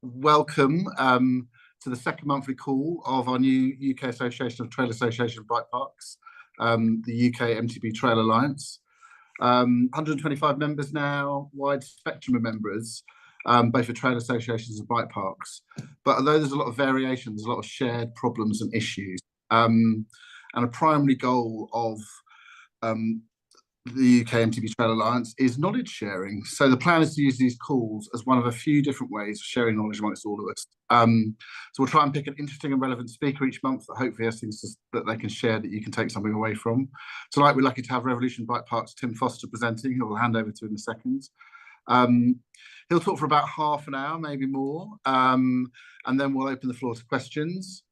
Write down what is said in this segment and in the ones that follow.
welcome to the second monthly call of our new UK Association of Trail Association Bike Parks, the UK MTB Trail Alliance. 125 members now, wide spectrum of members, both for trail associations and bike parks. But although there's a lot of variations, a lot of shared problems and issues, and a primary goal of the UK MTB Trail Alliance is knowledge sharing. So the plan is to use these calls as one of a few different ways of sharing knowledge amongst all of us. So we'll try and pick an interesting and relevant speaker each month that hopefully has things that they can share that you can take something away from. Tonight we're lucky to have Revolution Bike Park's Tim Foster presenting, who I'll hand over to in a second. He'll talk for about half an hour, maybe more, and then we'll open the floor to questions.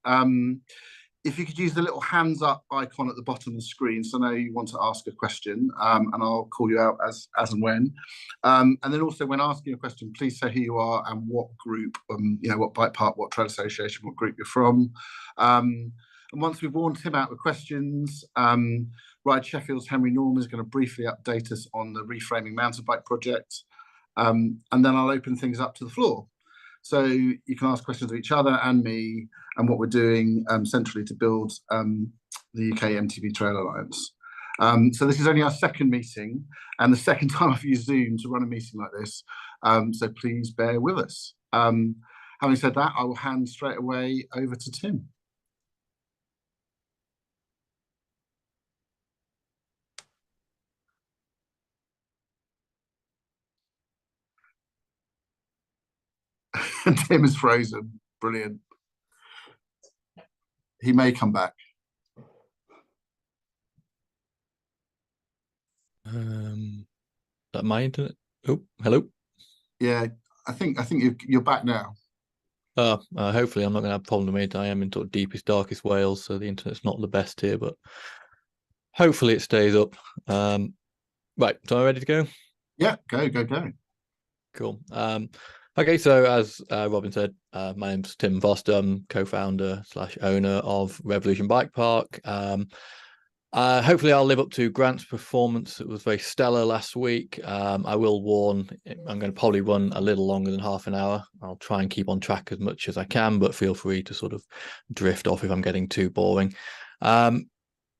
If you could use the little hands up icon at the bottom of the screen, so I know you want to ask a question, and I'll call you out as and when. And then also when asking a question, please say who you are and what group, what bike park, what trail association, what group you're from. And once we've warned him out with questions, Ride Sheffield's Henry Norman is going to briefly update us on the Reframing Mountain Bike project. And then I'll open things up to the floor. So you can ask questions of each other and me and what we're doing centrally to build the UK MTB Trail Alliance. So this is only our second meeting and the second time I've used Zoom to run a meeting like this. So please bear with us. Having said that, I will hand straight away over to Tim. Tim is frozen. Brilliant. He may come back. That my internet? Oh, hello. Yeah, I think you're back now. Hopefully I'm not going to have a problem with it. I am in sort of deepest, darkest Wales, so the internet's not the best here, but hopefully it stays up. Right, so I'm ready to go? Yeah, go. Cool. Okay, so as Robin said, my name's Tim Foster. I'm co-founder / owner of Revolution Bike Park. Hopefully I'll live up to Grant's performance. It was very stellar last week. I will warn, I'm going to probably run a little longer than half an hour. I'll try and keep on track as much as I can, but feel free to sort of drift off if I'm getting too boring.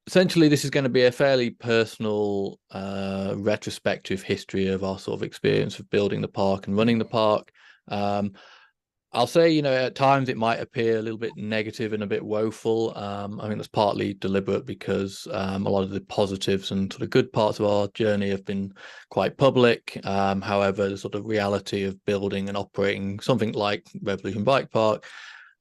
Essentially, this is going to be a fairly personal retrospective history of our sort of experience of building the park and running the park. I'll say, at times it might appear a little bit negative and a bit woeful. I think that's partly deliberate because a lot of the positives and sort of good parts of our journey have been quite public. However, the sort of reality of building and operating something like Revolution Bike Park,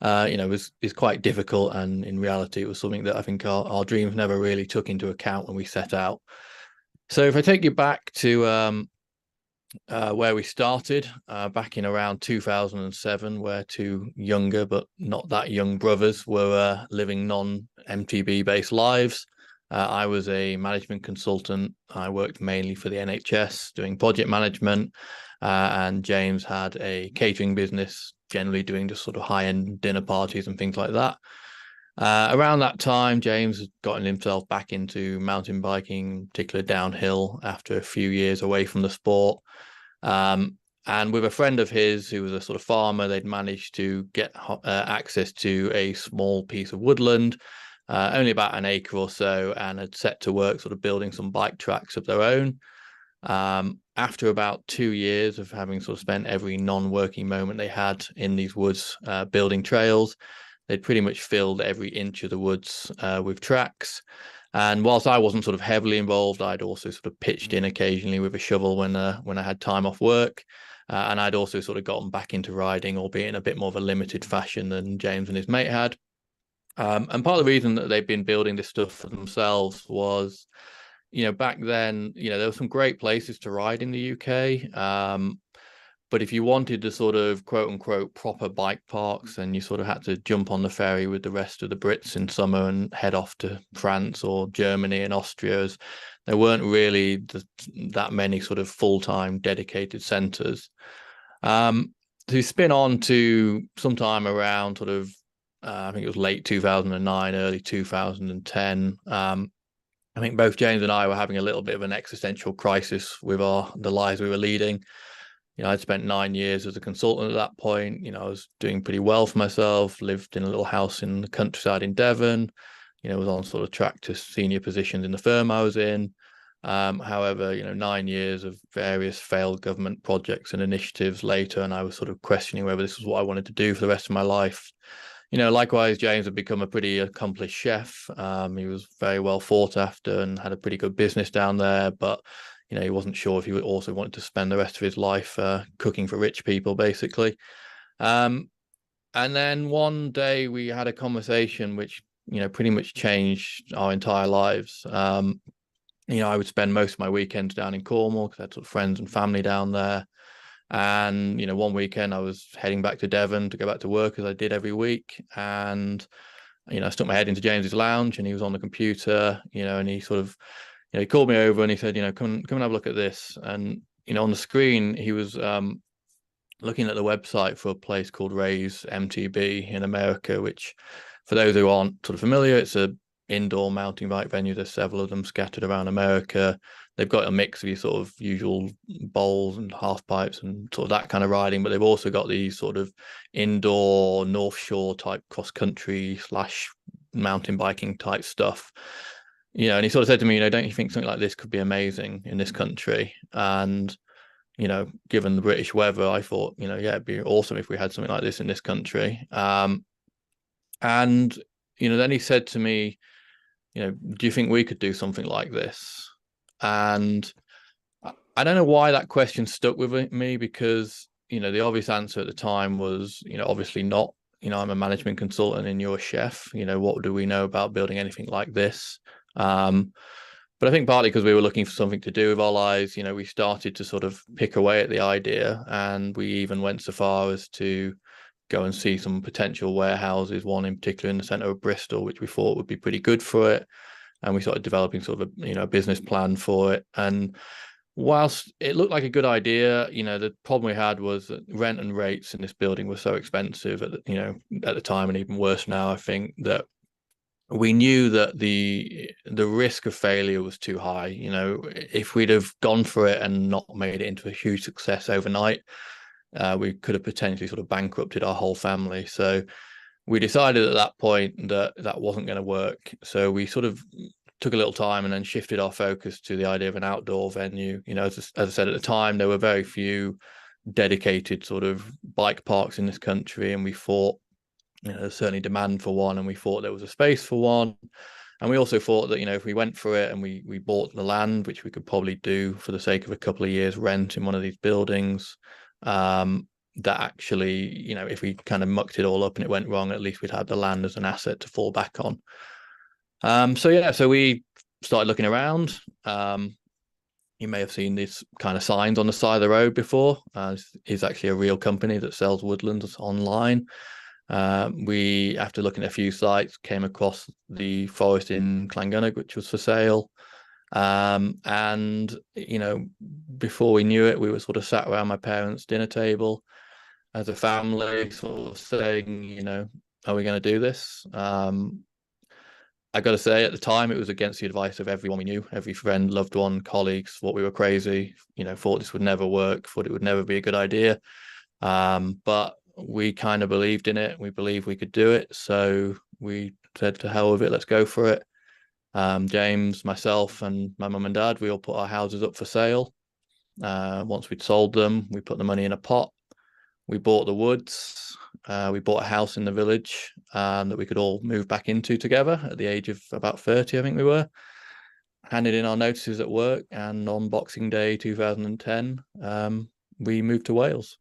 is quite difficult. And in reality, it was something that I think our dreams never really took into account when we set out. So if I take you back to where we started back in around 2007, where two younger but not that young brothers were living non-MTB based lives. I was a management consultant. I worked mainly for the NHS doing project management, and James had a catering business, generally doing just sort of high-end dinner parties and things like that. Around that time, James had gotten himself back into mountain biking, particularly downhill, after a few years away from the sport. And with a friend of his who was a sort of farmer, they'd managed to get access to a small piece of woodland, only about an acre or so, and had set to work sort of building some bike tracks of their own. After about 2 years of having sort of spent every non-working moment they had in these woods building trails, they'd pretty much filled every inch of the woods with tracks. And whilst I wasn't sort of heavily involved, I'd also sort of pitched in occasionally with a shovel when I had time off work. And I'd also sort of gotten back into riding, albeit in a bit more of a limited fashion than James and his mate had. And part of the reason that they've been building this stuff for themselves was, back then, there were some great places to ride in the UK. But if you wanted the sort of quote unquote proper bike parks, then you sort of had to jump on the ferry with the rest of the Brits in summer and head off to France or Germany and Austria. As there weren't really that many sort of full-time dedicated centres. To spin on to sometime around sort of, I think it was late 2009, early 2010. I think both James and I were having a little bit of an existential crisis with the lives we were leading. I'd spent 9 years as a consultant at that point. I was doing pretty well for myself, lived in a little house in the countryside in Devon, was on sort of track to senior positions in the firm I was in. However, 9 years of various failed government projects and initiatives later, and I was sort of questioning whether this was what I wanted to do for the rest of my life. Likewise, James had become a pretty accomplished chef. He was very well thought after and had a pretty good business down there, but he wasn't sure if he also wanted to spend the rest of his life cooking for rich people, basically. And then one day we had a conversation which, pretty much changed our entire lives. I would spend most of my weekends down in Cornwall because I had sort of friends and family down there. And, one weekend I was heading back to Devon to go back to work as I did every week. And, I stuck my head into James's lounge and he was on the computer, and he sort of, he called me over and he said, come and have a look at this. And, on the screen, he was looking at the website for a place called Ray's MTB in America, which for those who aren't sort of familiar, it's a indoor mountain bike venue. There's several of them scattered around America. They've got a mix of your sort of usual bowls and half pipes and sort of that kind of riding, but they've also got these sort of indoor North Shore type cross country / mountain biking type stuff. And he sort of said to me, don't you think something like this could be amazing in this country? And given the British weather, I thought, yeah, it'd be awesome if we had something like this in this country. And then he said to me, do you think we could do something like this? And I don't know why that question stuck with me, because, the obvious answer at the time was, obviously not. I'm a management consultant and you're a chef. What do we know about building anything like this? But I think partly because we were looking for something to do with our lives, we started to sort of pick away at the idea, and we even went so far as to go and see some potential warehouses, one in particular in the centre of Bristol, which we thought would be pretty good for it. And we started developing sort of a business plan for it. And whilst it looked like a good idea, the problem we had was that rent and rates in this building were so expensive at the time, and even worse now, I think, that we knew that the risk of failure was too high. If we'd have gone for it and not made it into a huge success overnight, we could have potentially sort of bankrupted our whole family. So we decided at that point that wasn't going to work. So we sort of took a little time and then shifted our focus to the idea of an outdoor venue. As I said, at the time, there were very few dedicated sort of bike parks in this country, and we thought, there's certainly demand for one, and we thought there was a space for one. And we also thought that, if we went for it and we bought the land, which we could probably do for the sake of a couple of years rent in one of these buildings, that actually, if we kind of mucked it all up and it went wrong, at least we'd have the land as an asset to fall back on. So we started looking around. You may have seen these kind of signs on the side of the road before. It's actually a real company that sells woodlands online. We, after looking at a few sites, came across the forest in Llangunnig, which was for sale. And, before we knew it, we were sort of sat around my parents' dinner table as a family, sort of saying, are we going to do this? I got to say, at the time, it was against the advice of everyone we knew, every friend, loved one, colleagues, thought we were crazy, thought this would never work, thought it would never be a good idea. But we kind of believed in it. We believed we could do it. So we said, to hell with it, let's go for it. James, myself, and my mum and dad, we all put our houses up for sale. Once we'd sold them, we put the money in a pot. We bought the woods. We bought a house in the village that we could all move back into together at the age of about 30, I think we were. Handed in our notices at work, and on Boxing Day 2010, we moved to Wales.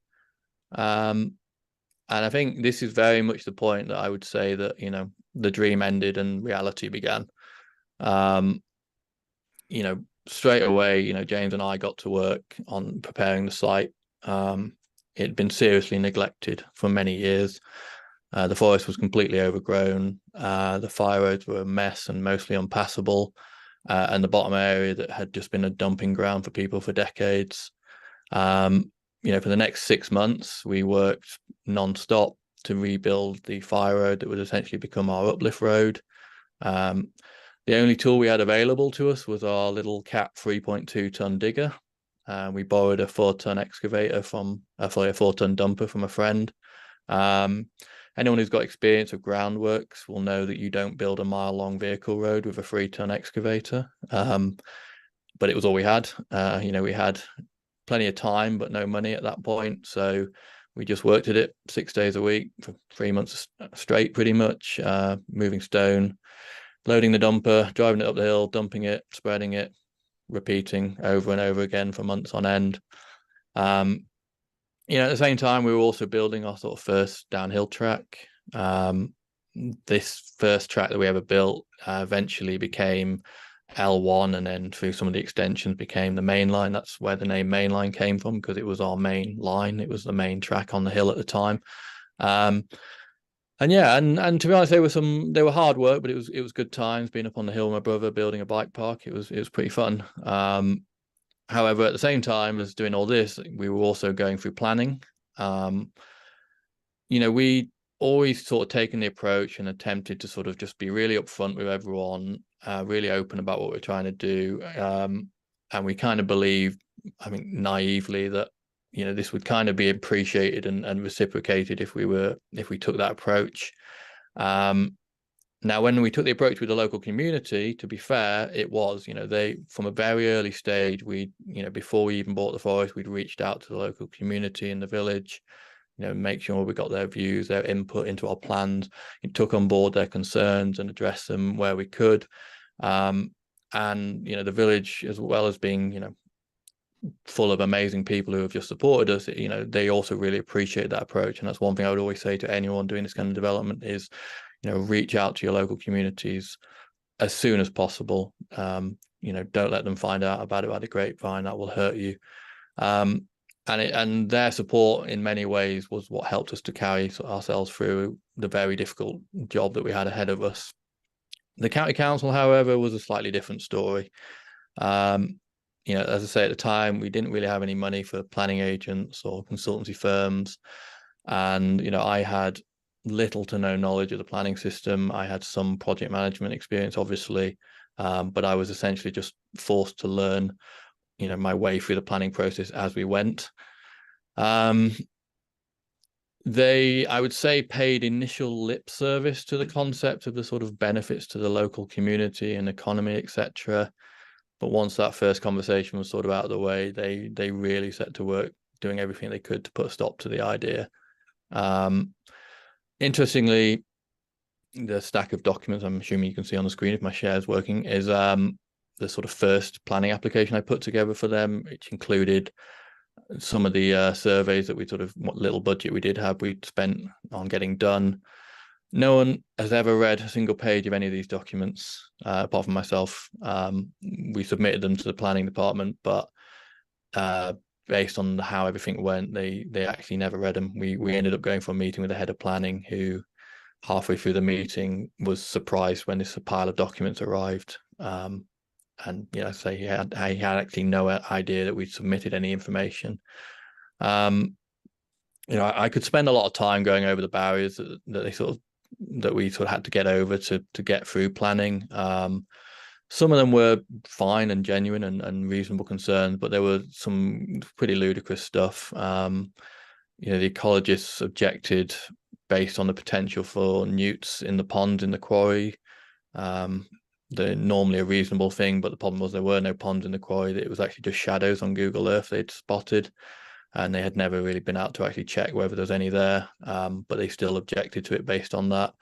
And I think this is very much the point that I would say that, the dream ended and reality began. Straight away, James and I got to work on preparing the site. It had been seriously neglected for many years. The forest was completely overgrown. The fire roads were a mess and mostly unpassable. And the bottom area that had just been a dumping ground for people for decades. For the next 6 months, we worked non-stop to rebuild the fire road that would essentially become our uplift road. The only tool we had available to us was our little Cat 3.2 ton digger. We borrowed a 4-ton excavator from, a 4-ton dumper from a friend. Anyone who's got experience of groundworks will know that you don't build a mile-long vehicle road with a 3-ton excavator. But it was all we had. We had plenty of time, but no money at that point. So we just worked at it 6 days a week for 3 months straight, pretty much, moving stone, loading the dumper, driving it up the hill, dumping it, spreading it, repeating over and over again for months on end. At the same time, we were also building our sort of first downhill track. This first track that we ever built eventually became L1, and then through some of the extensions became the main line. That's where the name Mainline came from, because it was our main line. It was the main track on the hill at the time. And to be honest, they were hard work, but it was good times being up on the hill with my brother, building a bike park. It was pretty fun. However, at the same time as doing all this, we were also going through planning. We always sort of taken the approach and attempted to sort of just be really upfront with everyone, really open about what we're trying to do. And we kind of believed, I think naively, that this would kind of be appreciated and reciprocated if we took that approach. Now, when we took the approach with the local community, to be fair, it was, they, from a very early stage, before we even bought the forest, we'd reached out to the local community in the village, make sure we got their views, their input into our plans, took on board their concerns and addressed them where we could. And, the village, as well as being, full of amazing people who have just supported us, they also really appreciate that approach. And that's one thing I would always say to anyone doing this kind of development is, reach out to your local communities as soon as possible. Don't let them find out about it by the grapevine. That will hurt you. And their support in many ways was what helped us to carry ourselves through the very difficult job that we had ahead of us. The county council, however, was a slightly different story. As I say, at the time, we didn't really have any money for planning agents or consultancy firms. And, I had little to no knowledge of the planning system. I had some project management experience, obviously, but I was essentially just forced to learn, my way through the planning process as we went. They, I would say, paid initial lip service to the concept of the sort of benefits to the local community and economy, etc. But once that first conversation was sort of out of the way, they really set to work doing everything they could to put a stop to the idea. Interestingly, the stack of documents, I'm assuming you can see on the screen if my share is working, is the sort of first planning application I put together for them, which included some of the surveys that what little budget we did have, we spent on getting done. No one has ever read a single page of any of these documents, apart from myself. We submitted them to the planning department, but based on how everything went, they actually never read them. We ended up going for a meeting with the head of planning, who halfway through the meeting was surprised when this pile of documents arrived. And say he had actually no idea that we'd submitted any information. I could spend a lot of time going over the barriers that we had to get over to get through planning. Some of them were fine and genuine and reasonable concerns, but there were some pretty ludicrous stuff. The ecologists objected based on the potential for newts in the ponds in the quarry. They're normally a reasonable thing, but the problem was there were no ponds in the quarry. It was actually just shadows on Google Earth they'd spotted, and they had never really been out to actually check whether there's any there, but they still objected to it based on that.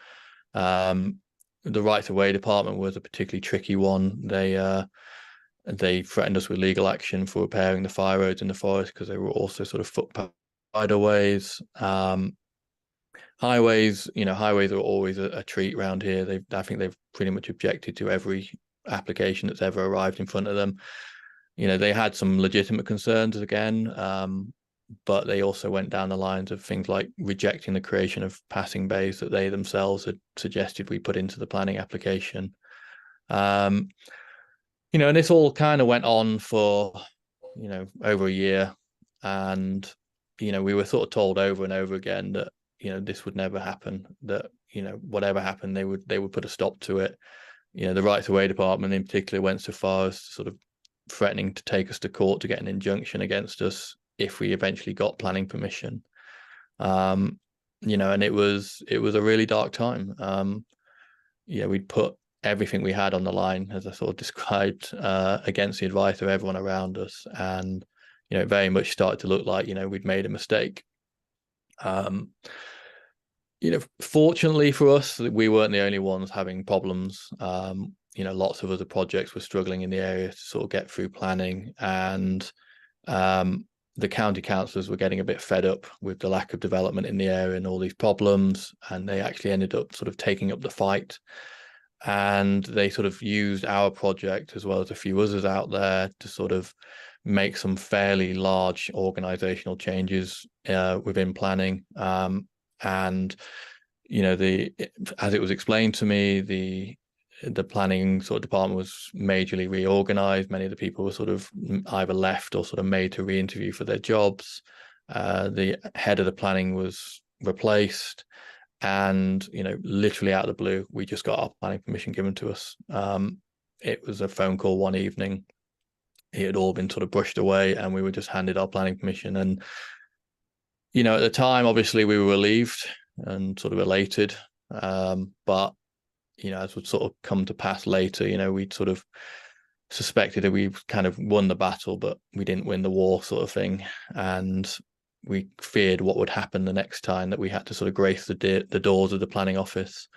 The rights of way department was a particularly tricky one. They threatened us with legal action for repairing the fire roads in the forest because they were also sort of footpath ways. Highways are always a treat around here. I think they've pretty much objected to every application that's ever arrived in front of them. They had some legitimate concerns again, but they also went down the lines of things like rejecting the creation of passing bays that they themselves had suggested we put into the planning application. And this all kind of went on for, over a year. And, we were sort of told over and over again that, this would never happen, that, whatever happened, they would put a stop to it. The rights of way department in particular went so far as to sort of threatening to take us to court to get an injunction against us if we eventually got planning permission. You know, and it was a really dark time. Yeah, we'd put everything we had on the line, as I sort of described, against the advice of everyone around us, and you know, it very much started to look like, you know, we'd made a mistake. You know, fortunately for us, we weren't the only ones having problems. You know, lots of other projects were struggling in the area to sort of get through planning, and the county councillors were getting a bit fed up with the lack of development in the area and all these problems, and they actually ended up sort of taking up the fight. And they sort of used our project, as well as a few others out there, to sort of make some fairly large organizational changes within planning. And you know, as it was explained to me, the planning sort of department was majorly reorganized. Many of the people were sort of either left or sort of made to re-interview for their jobs. The head of the planning was replaced, and you know, literally out of the blue, we just got our planning permission given to us. It was a phone call one evening. It had all been sort of brushed away, and we were just handed our planning permission. And you know, at the time, obviously, we were relieved and sort of elated. But you know, as would sort of come to pass later, you know, we'd sort of suspected that we kind of won the battle, but we didn't win the war, sort of thing. And we feared what would happen the next time that we had to sort of grace the doors of the planning office.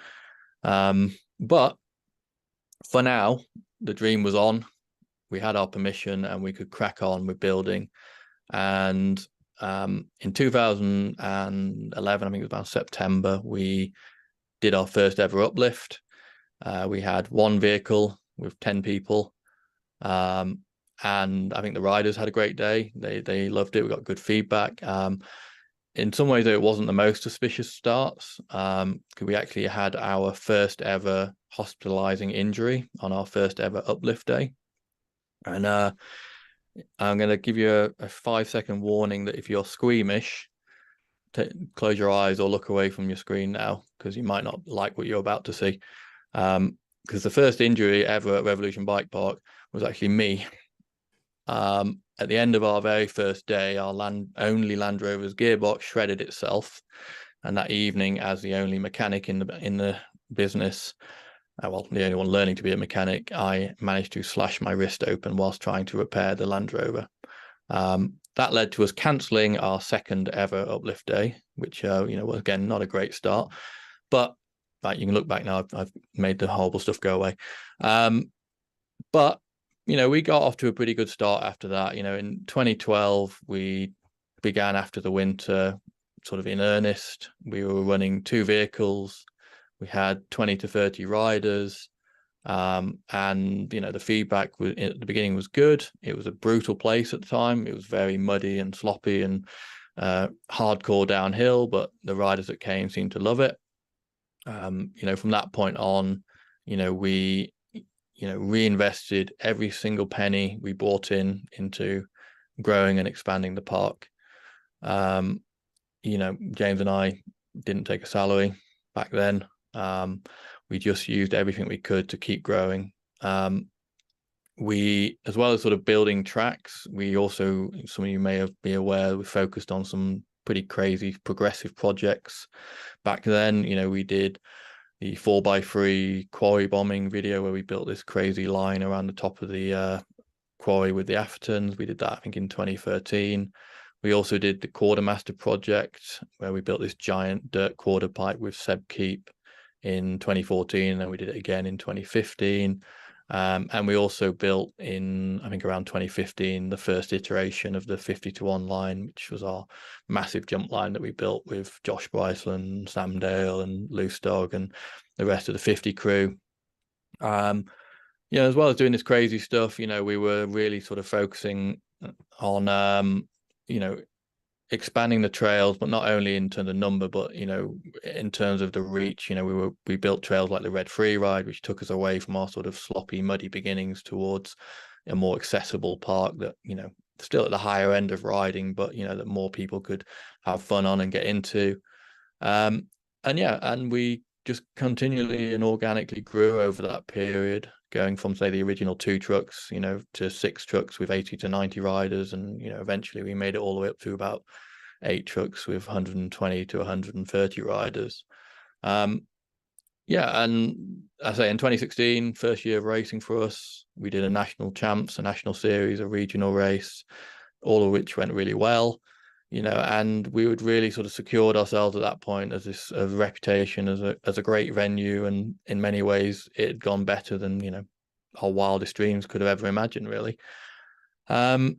But for now, the dream was on. We had our permission and we could crack on with building. And in 2011, I think it was about September, we did our first ever uplift. We had one vehicle with 10 people. And I think the riders had a great day. They loved it. We got good feedback. In some ways, it wasn't the most auspicious starts. We actually had our first ever hospitalizing injury on our first ever uplift day. And I'm going to give you a 5-second warning that if you're squeamish, close your eyes or look away from your screen now, because you might not like what you're about to see. Because the first injury ever at Revolution Bike Park was actually me. At the end of our very first day, our only Land Rover's gearbox shredded itself, and that evening, as the only mechanic in the business, well, the only one learning to be a mechanic, I managed to slash my wrist open whilst trying to repair the Land Rover. That led to us cancelling our second ever uplift day, which you know, was again not a great start, but you can look back now. I've made the horrible stuff go away. But you know, we got off to a pretty good start after that. You know, in 2012, we began after the winter, sort of in earnest. We were running 2 vehicles. We had 20 to 30 riders. And you know, the feedback at the beginning was good. It was a brutal place at the time. It was very muddy and sloppy and hardcore downhill, but the riders that came seemed to love it. You know, from that point on, you know, we reinvested every single penny we brought into growing and expanding the park. You know, James and I didn't take a salary back then. We just used everything we could to keep growing. We, as well as sort of building tracks, we also, some of you may be aware, we focused on some pretty crazy progressive projects back then. You know, we did the 4x3 quarry bombing video where we built this crazy line around the top of the quarry with the Aftertons. We did that, I think, in 2013. We also did the Quartermaster project where we built this giant dirt quarter pipe with Seb Keep in 2014, and we did it again in 2015. And we also built in, I think, around 2015, the first iteration of the 50-to-1 line, which was our massive jump line that we built with Josh Bryceland, Sam Dale and Loose Dog and the rest of the 50 crew. You know, as well as doing this crazy stuff, you know, we were really sort of focusing on, you know, expanding the trails, but not only in terms of number, but you know, in terms of the reach. You know, we built trails like the Red Free Ride, which took us away from our sort of sloppy, muddy beginnings towards a more accessible park that, you know, still at the higher end of riding, but you know, that more people could have fun on and get into. And yeah, and we just continually and organically grew over that period, going from, say, the original 2 trucks, you know, to 6 trucks with 80 to 90 riders. And, you know, eventually we made it all the way up to about 8 trucks with 120 to 130 riders. Yeah, and I say in 2016, first year of racing for us, we did a national champs, a national series, a regional race, all of which went really well, you know, and we would really sort of secured ourselves at that point as this reputation as a great venue, and in many ways it had gone better than, you know, our wildest dreams could have ever imagined, really. But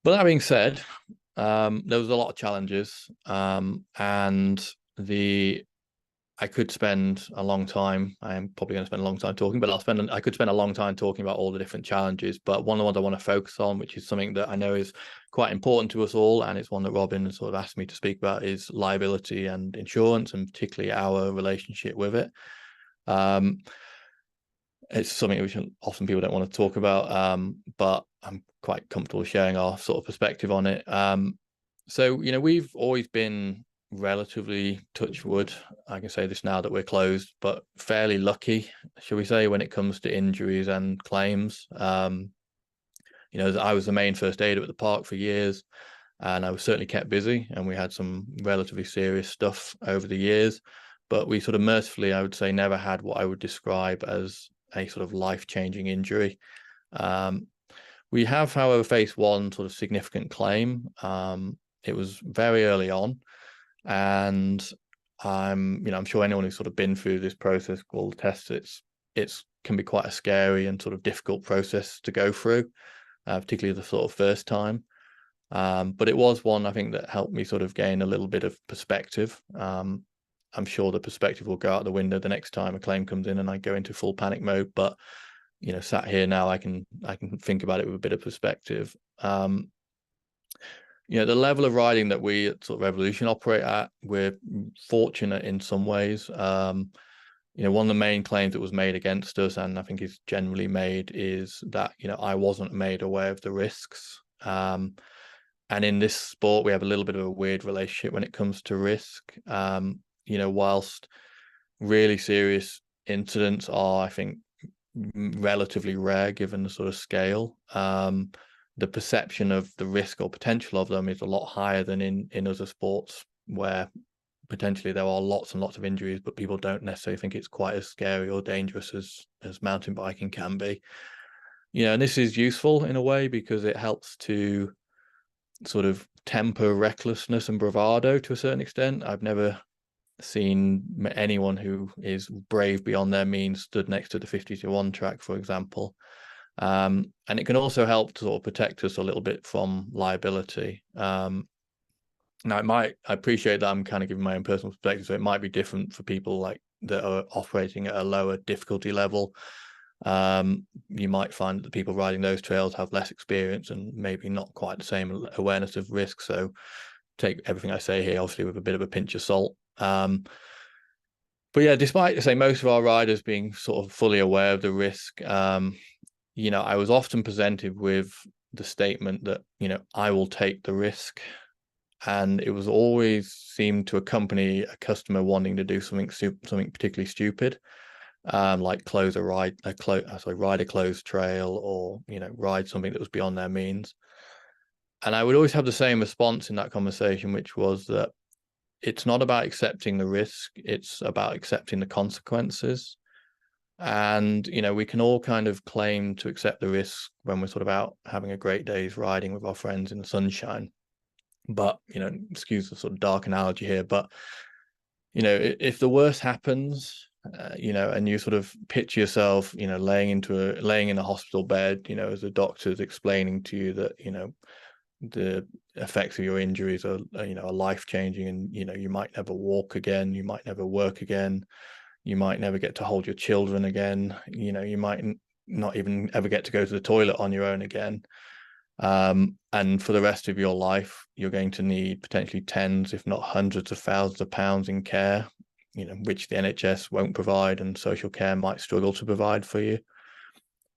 that being said, there was a lot of challenges, and I could spend a long time. I am probably going to spend a long time talking, but I could spend a long time talking about all the different challenges. But one of the ones I want to focus on, which is something that I know is quite important to us all, and it's one that Robin sort of asked me to speak about, is liability and insurance, and particularly our relationship with it. It's something which often people don't want to talk about, but I'm quite comfortable sharing our sort of perspective on it. So, you know, we've always been relatively, touch wood, I can say this now that we're closed, but fairly lucky, shall we say, when it comes to injuries and claims. You know, I was the main first aider at the park for years, and I was certainly kept busy, and we had some relatively serious stuff over the years, but we sort of mercifully, I would say, never had what I would describe as a sort of life-changing injury. We have, however, faced one sort of significant claim. It was very early on, and I'm sure anyone who's sort of been through this process will attest it's can be quite a scary and sort of difficult process to go through, particularly the sort of first time. But it was one, I think, that helped me sort of gain a little bit of perspective. I'm sure the perspective will go out the window the next time a claim comes in and I go into full panic mode. But, you know, sat here now, I can think about it with a bit of perspective. You know, the level of riding that we at sort of Revolution operate at, we're fortunate in some ways. You know, one of the main claims that was made against us, and I think is generally made, is that, you know, I wasn't made aware of the risks. And in this sport, we have a little bit of a weird relationship when it comes to risk. You know, whilst really serious incidents are, I think, relatively rare given the sort of scale, the perception of the risk or potential of them is a lot higher than in other sports where potentially there are lots and lots of injuries, but people don't necessarily think it's quite as scary or dangerous as mountain biking can be. You know, and this is useful in a way because it helps to sort of temper recklessness and bravado to a certain extent. I've never seen anyone who is brave beyond their means stood next to the 50-1 track, for example. And it can also help to sort of protect us a little bit from liability. Now, I appreciate that I'm kind of giving my own personal perspective, so it might be different for people like that are operating at a lower difficulty level. You might find that the people riding those trails have less experience and maybe not quite the same awareness of risk. So take everything I say here, obviously, with a bit of a pinch of salt. But yeah, despite, say, most of our riders being sort of fully aware of the risk, you know, I was often presented with the statement that, you know, I will take the risk. And it was always seemed to accompany a customer wanting to do something particularly stupid, like ride a closed trail, or, you know, ride something that was beyond their means. And I would always have the same response in that conversation, which was that it's not about accepting the risk, it's about accepting the consequences. And, you know, we can all kind of claim to accept the risk when we're sort of out having a great day's riding with our friends in the sunshine. But, you know, excuse the sort of dark analogy here, but, you know, if the worst happens, you know, and you sort of picture yourself, you know, laying in a hospital bed, you know, as the doctor's explaining to you that, you know, the effects of your injuries are you know, are life-changing, and, you know, you might never walk again, you might never work again, you might never get to hold your children again, you know, you might not even ever get to go to the toilet on your own again. And for the rest of your life, you're going to need potentially tens, if not hundreds of thousands of pounds in care, you know, which the NHS won't provide and social care might struggle to provide for you.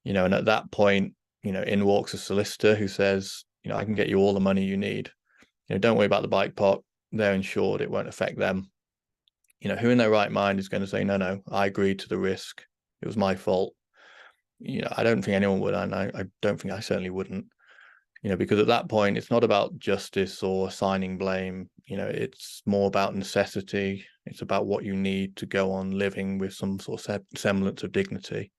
You know, and at that point, you know, in walks a solicitor who says, you know, I can get you all the money you need. You know, don't worry about the bike park. They're insured. It won't affect them. You know, who in their right mind is going to say, no, I agreed to the risk. It was my fault. I don't think anyone would, and I don't think I certainly wouldn't. Because at that point, it's not about justice or assigning blame. It's more about necessity. It's about what you need to go on living with some sort of semblance of dignity.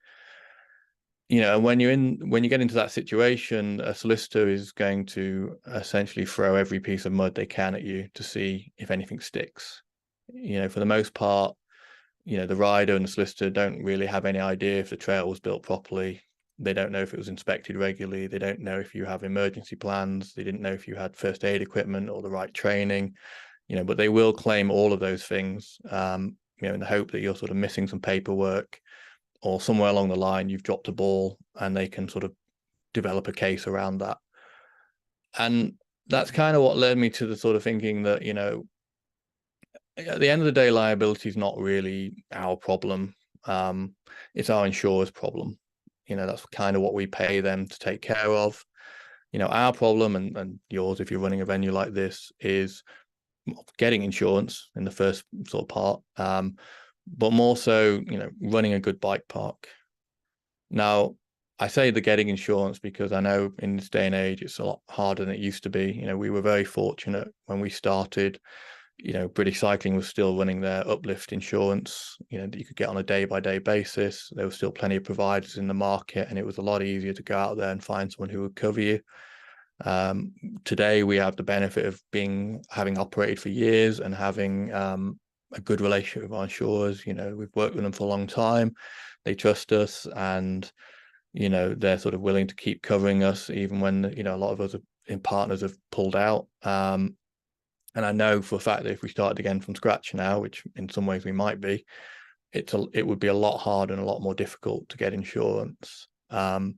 And when you get into that situation, a solicitor is going to essentially throw every piece of mud they can at you to see if anything sticks. For the most part, the rider and the solicitor don't really have any idea if the trail was built properly. They don't know if it was inspected regularly. They don't know if you have emergency plans. They didn't know if you had first aid equipment or the right training, but they will claim all of those things, in the hope that you're sort of missing some paperwork, or somewhere along the line you've dropped a ball, and they can sort of develop a case around that. And that's kind of what led me to the sort of thinking that, at the end of the day, liability is not really our problem. It's our insurer's problem. That's kind of what we pay them to take care of. Our problem, and yours if you're running a venue like this, is getting insurance in the first sort of part, but more so, running a good bike park. Now, I say the getting insurance because I know in this day and age it's a lot harder than it used to be. We were very fortunate when we started. British Cycling was still running their uplift insurance, that you could get on a day-by-day basis. There were still plenty of providers in the market, and it was a lot easier to go out there and find someone who would cover you. Today, we have the benefit of having operated for years and having a good relationship with our insurers. We've worked with them for a long time. They trust us, and, they're sort of willing to keep covering us even when, a lot of us partners have pulled out. And I know for a fact that if we started again from scratch now, which in some ways we might be, it would be a lot harder and a lot more difficult to get insurance. And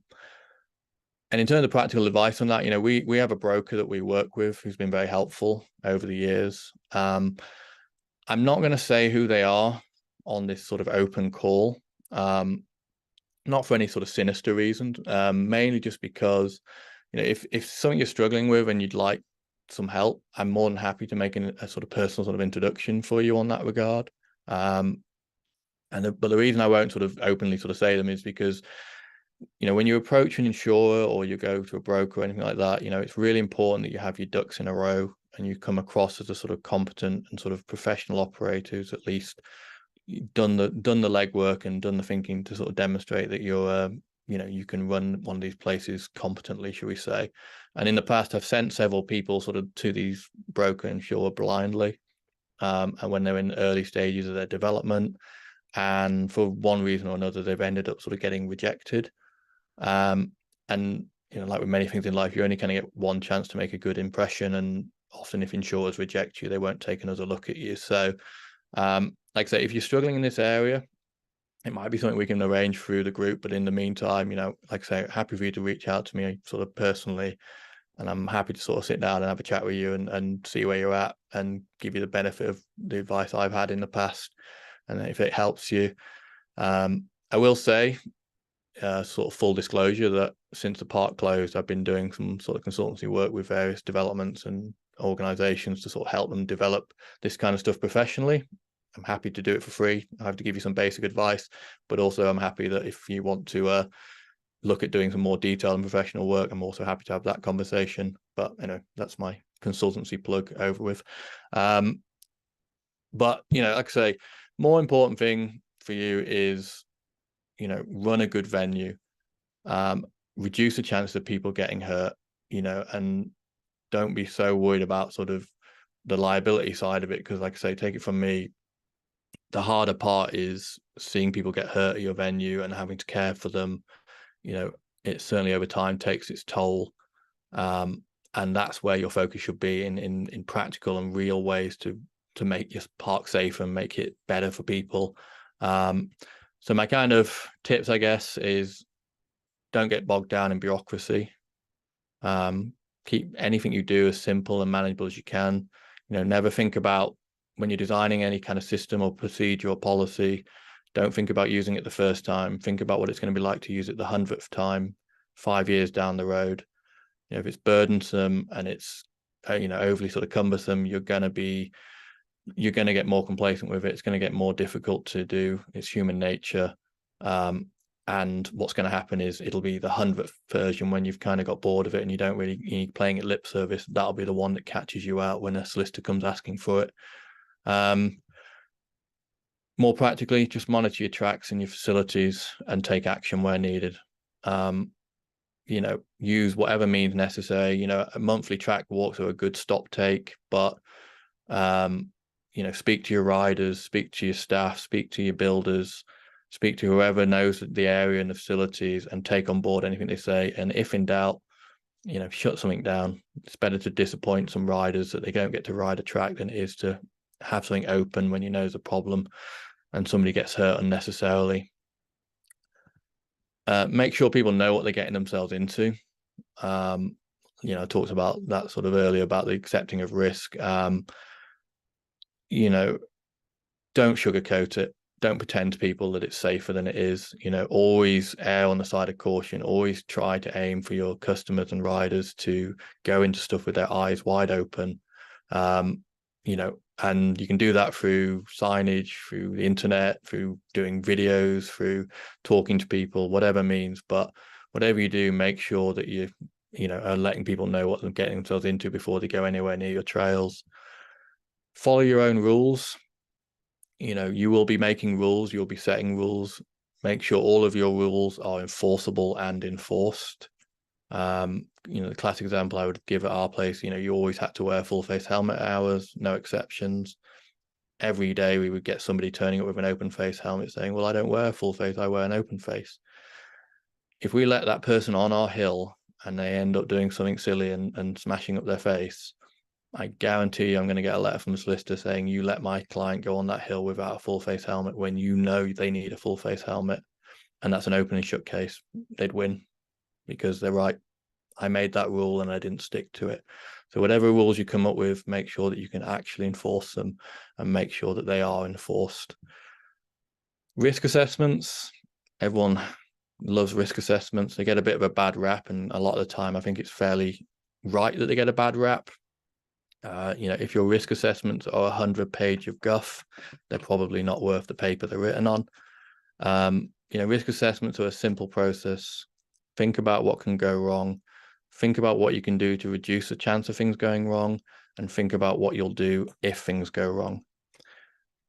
in terms of practical advice on that, we have a broker that we work with who's been very helpful over the years. I'm not going to say who they are on this sort of open call, not for any sort of sinister reason, mainly just because, if something you're struggling with and you'd like some help, I'm more than happy to make a sort of personal sort of introduction for you on that regard. But the reason I won't sort of openly sort of say them is because, when you approach an insurer or you go to a broker or anything like that, it's really important that you have your ducks in a row and you come across as a sort of competent and sort of professional operator who's at least done the legwork and done the thinking to sort of demonstrate that you're you can run one of these places competently, shall we say. And in the past, I've sent several people sort of to these broker and insurer blindly, and when they're in early stages of their development, and for one reason or another, they've ended up sort of getting rejected. And like with many things in life, you only kind of get one chance to make a good impression, and often if insurers reject you, they won't take another look at you. So, like I say, if you're struggling in this area, it might be something we can arrange through the group, but in the meantime, like I say, happy for you to reach out to me sort of personally, and I'm happy to sort of sit down and have a chat with you and see where you're at and give you the benefit of the advice I've had in the past. And if it helps you, I will say, sort of full disclosure, that since the park closed, I've been doing some sort of consultancy work with various developments and organizations to sort of help them develop this kind of stuff professionally. I'm happy to do it for free. I have to give you some basic advice, but also I'm happy that if you want to look at doing some more detailed and professional work, I'm also happy to have that conversation. But that's my consultancy plug over with. But like I say, more important thing for you is run a good venue, reduce the chance of people getting hurt, and don't be so worried about sort of the liability side of it, because like I say, take it from me, the harder part is seeing people get hurt at your venue and having to care for them. It certainly over time takes its toll, and that's where your focus should be, in practical and real ways to make your park safer and make it better for people. So my kind of tips, I guess, is don't get bogged down in bureaucracy. Keep anything you do as simple and manageable as you can. Never think about, when you're designing any kind of system or procedure or policy, don't think about using it the first time. Think about what it's going to be like to use it the 100th time, 5 years down the road. If it's burdensome and it's overly sort of cumbersome, you're going to get more complacent with it. It's going to get more difficult to do. It's human nature. And what's going to happen is it'll be the 100th version when you've kind of got bored of it and you don't really, you're playing it lip service. That'll be the one that catches you out when a solicitor comes asking for it. More practically, just monitor your tracks and your facilities and take action where needed. Use whatever means necessary. A monthly track walks are a good stop take, but speak to your riders, speak to your staff, speak to your builders, speak to whoever knows the area and the facilities, and take on board anything they say. And if in doubt, shut something down. It's better to disappoint some riders that they don't get to ride a track than it is to have something open when you know there's a problem and somebody gets hurt unnecessarily. Make sure people know what they're getting themselves into. I talked about that sort of earlier about the accepting of risk. Don't sugarcoat it. Don't pretend to people that it's safer than it is. Always err on the side of caution. Always try to aim for your customers and riders to go into stuff with their eyes wide open. And you can do that through signage, through the internet, through doing videos, through talking to people, whatever means. But whatever you do, make sure that you are letting people know what they're getting themselves into before they go anywhere near your trails. Follow your own rules. You will be making rules, you'll be setting rules. Make sure all of your rules are enforceable and enforced. The classic example I would give at our place, you always had to wear full face helmet hours, no exceptions. Every day we would get somebody turning up with an open face helmet saying, well, I don't wear full face, I wear an open face. If we let that person on our hill and they end up doing something silly and smashing up their face, I guarantee I'm going to get a letter from the solicitor saying, you let my client go on that hill without a full face helmet when you know they need a full face helmet. And that's an open and shut case. They'd win because they're right. I made that rule and I didn't stick to it. So whatever rules you come up with, make sure that you can actually enforce them and make sure that they are enforced. Risk assessments. Everyone loves risk assessments. They get a bit of a bad rap, and a lot of the time I think it's fairly right that they get a bad rap. If your risk assessments are 100 pages of guff, they're probably not worth the paper they're written on. Risk assessments are a simple process. Think about what can go wrong. Think about what you can do to reduce the chance of things going wrong, and think about what you'll do if things go wrong.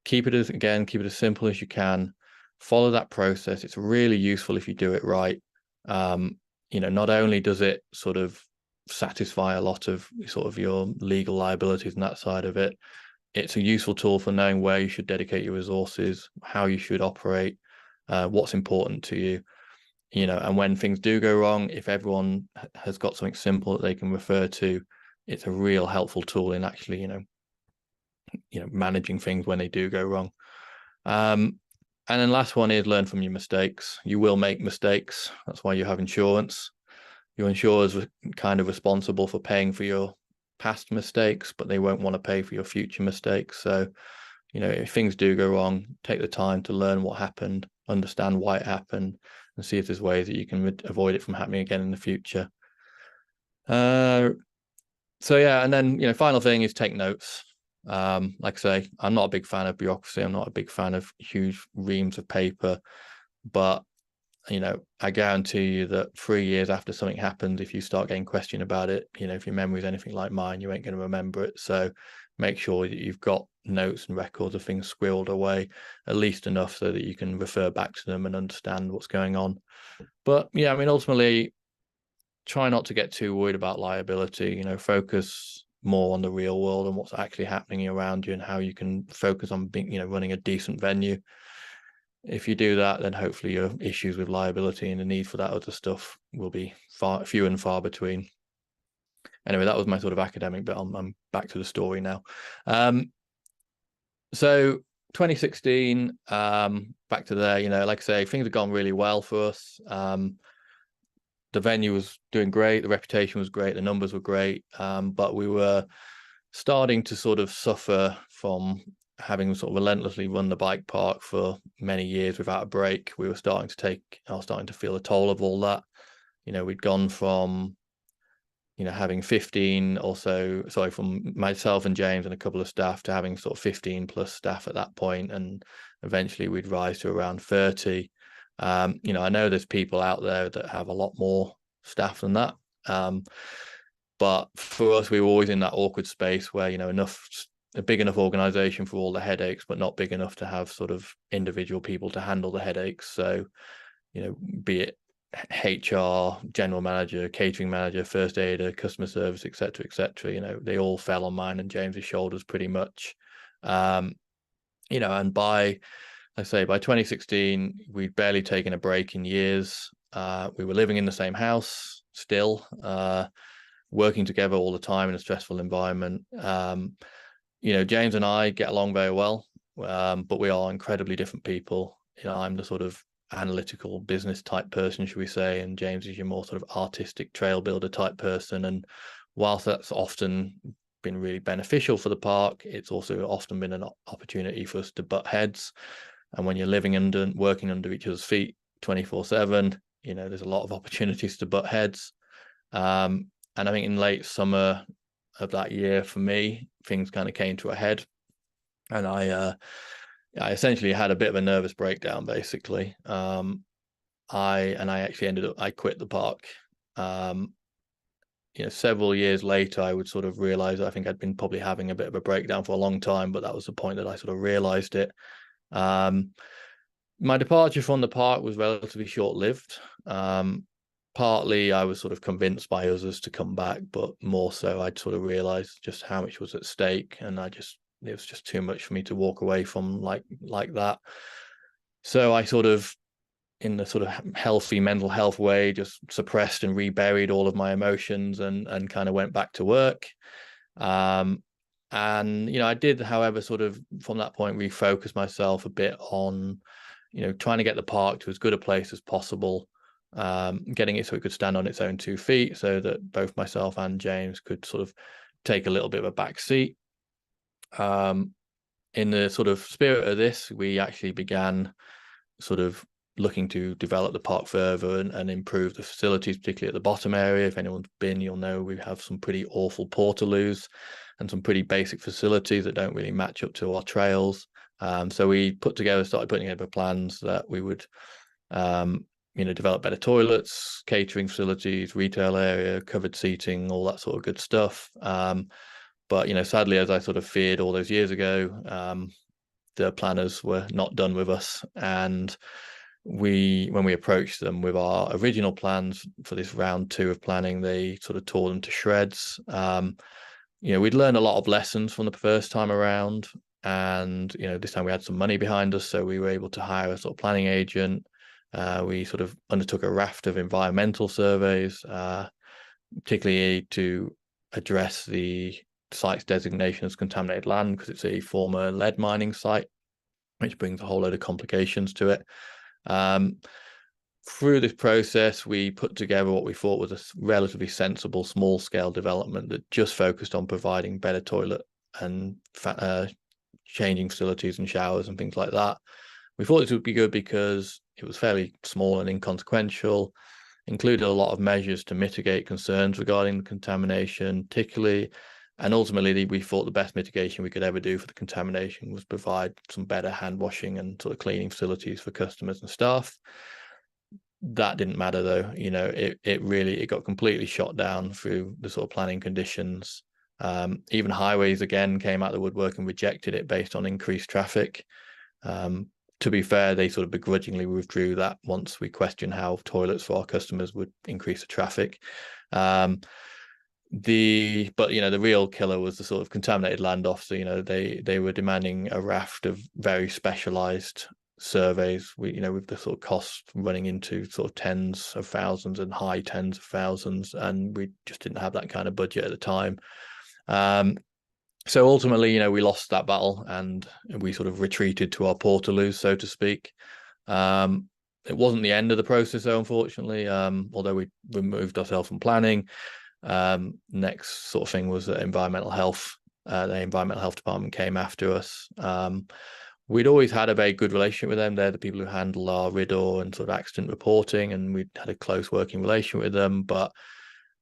Keep it as simple as you can. Follow that process. It's really useful if you do it right. Not only does it sort of satisfy a lot of sort of your legal liabilities and that side of it, it's a useful tool for knowing where you should dedicate your resources, how you should operate, what's important to you. And when things do go wrong, if everyone has got something simple that they can refer to, it's a real helpful tool in actually, managing things when they do go wrong. And then last one is learn from your mistakes. You will make mistakes. That's why you have insurance. Your insurers are kind of responsible for paying for your past mistakes, but they won't want to pay for your future mistakes. So, if things do go wrong, take the time to learn what happened, understand why it happened, and see if there's ways that you can avoid it from happening again in the future. And then, final thing is take notes. Like I say, I'm not a big fan of bureaucracy. I'm not a big fan of huge reams of paper, but I guarantee you that 3 years after something happens, if you start getting questioned about it, if your memory is anything like mine, you ain't going to remember it. So make sure that you've got notes and records of things squirreled away, at least enough so that you can refer back to them and understand what's going on. But yeah, ultimately, try not to get too worried about liability. Focus more on the real world and what's actually happening around you and how you can focus on being, running a decent venue. If you do that, then hopefully your issues with liability and the need for that other stuff will be few and far between. Anyway, that was my sort of academic bit. I'm back to the story now. So 2016, back to there, like I say, things have gone really well for us. The venue was doing great. The reputation was great. The numbers were great. But we were starting to sort of suffer from having sort of relentlessly run the bike park for many years without a break. I was starting to feel the toll of all that. We'd gone from, having 15 or so, from myself and James and a couple of staff to having sort of 15 plus staff at that point. And eventually we'd rise to around 30. You know, I know there's people out there that have a lot more staff than that. But for us, we were always in that awkward space where, you know, a big enough organization for all the headaches, but not big enough to have sort of individual people to handle the headaches. So, you know, be it HR, general manager, catering manager, first aider, customer service, etc., you know, they all fell on mine and James's shoulders pretty much. You know, and by 2016, we'd barely taken a break in years. We were living in the same house still, working together all the time in a stressful environment. You know, James and I get along very well, but we are incredibly different people. You know, I'm the sort of analytical business type person, should we say, and James is your more sort of artistic trail builder type person. And whilst that's often been really beneficial for the park, it's also often been an opportunity for us to butt heads. And when you're working under each other's feet 24/7, you know, there's a lot of opportunities to butt heads. And I think in late summer of that year, for me, things kind of came to a head, and I essentially had a bit of a nervous breakdown. Basically, I actually I quit the park. You know, several years later, I would sort of realize I think I'd been probably having a bit of a breakdown for a long time, but that was the point that I sort of realized it. My departure from the park was relatively short-lived. Partly I was sort of convinced by others to come back, but more so I'd sort of realized just how much was at stake, and it was just too much for me to walk away from like that. So I sort of, in the sort of healthy mental health way, just suppressed and reburied all of my emotions and kind of went back to work. And, you know, I did, however, sort of from that point refocus myself a bit on, you know, trying to get the park to as good a place as possible, getting it so it could stand on its own 2 feet, so that both myself and James could sort of take a little bit of a back seat. In the sort of spirit of this, we actually began sort of looking to develop the park further and improve the facilities, particularly at the bottom area. If anyone's been, you'll know we have some pretty awful portaloos and some pretty basic facilities that don't really match up to our trails. So we started putting together plans that we would, you know, develop better toilets, catering facilities, retail area, covered seating, all that sort of good stuff. But, you know, sadly, as I sort of feared all those years ago, the planners were not done with us. And when we approached them with our original plans for this round 2 of planning, they sort of tore them to shreds. You know, we'd learned a lot of lessons from the first time around, and, you know, this time we had some money behind us, so we were able to hire a sort of planning agent. We sort of undertook a raft of environmental surveys, particularly to address the site's designation as contaminated land, because it's a former lead mining site, which brings a whole load of complications to it. Through this process, we put together what we thought was a relatively sensible small-scale development that just focused on providing better toilet and changing facilities and showers and things like that. We thought this would be good because it was fairly small and inconsequential, included a lot of measures to mitigate concerns regarding the contamination, particularly, and ultimately we thought the best mitigation we could ever do for the contamination was provide some better hand washing and sort of cleaning facilities for customers and staff. That didn't matter though. You know, it got completely shot down through the sort of planning conditions. Even highways again came out of the woodwork and rejected it based on increased traffic. To be fair, they sort of begrudgingly withdrew that once we questioned how toilets for our customers would increase the traffic. But you know, the real killer was the sort of contaminated land officer. You know, they were demanding a raft of very specialized surveys. You know, with the sort of cost running into sort of tens of thousands and high tens of thousands, and we just didn't have that kind of budget at the time. So ultimately, you know, we lost that battle and we sort of retreated to our portaloos, so to speak. It wasn't the end of the process, though, unfortunately. Although we removed ourselves from planning. Next sort of thing was environmental health. The environmental health department came after us. We'd always had a very good relationship with them. They're the people who handle our RIDDOR and sort of accident reporting, and we'd had a close working relationship with them. But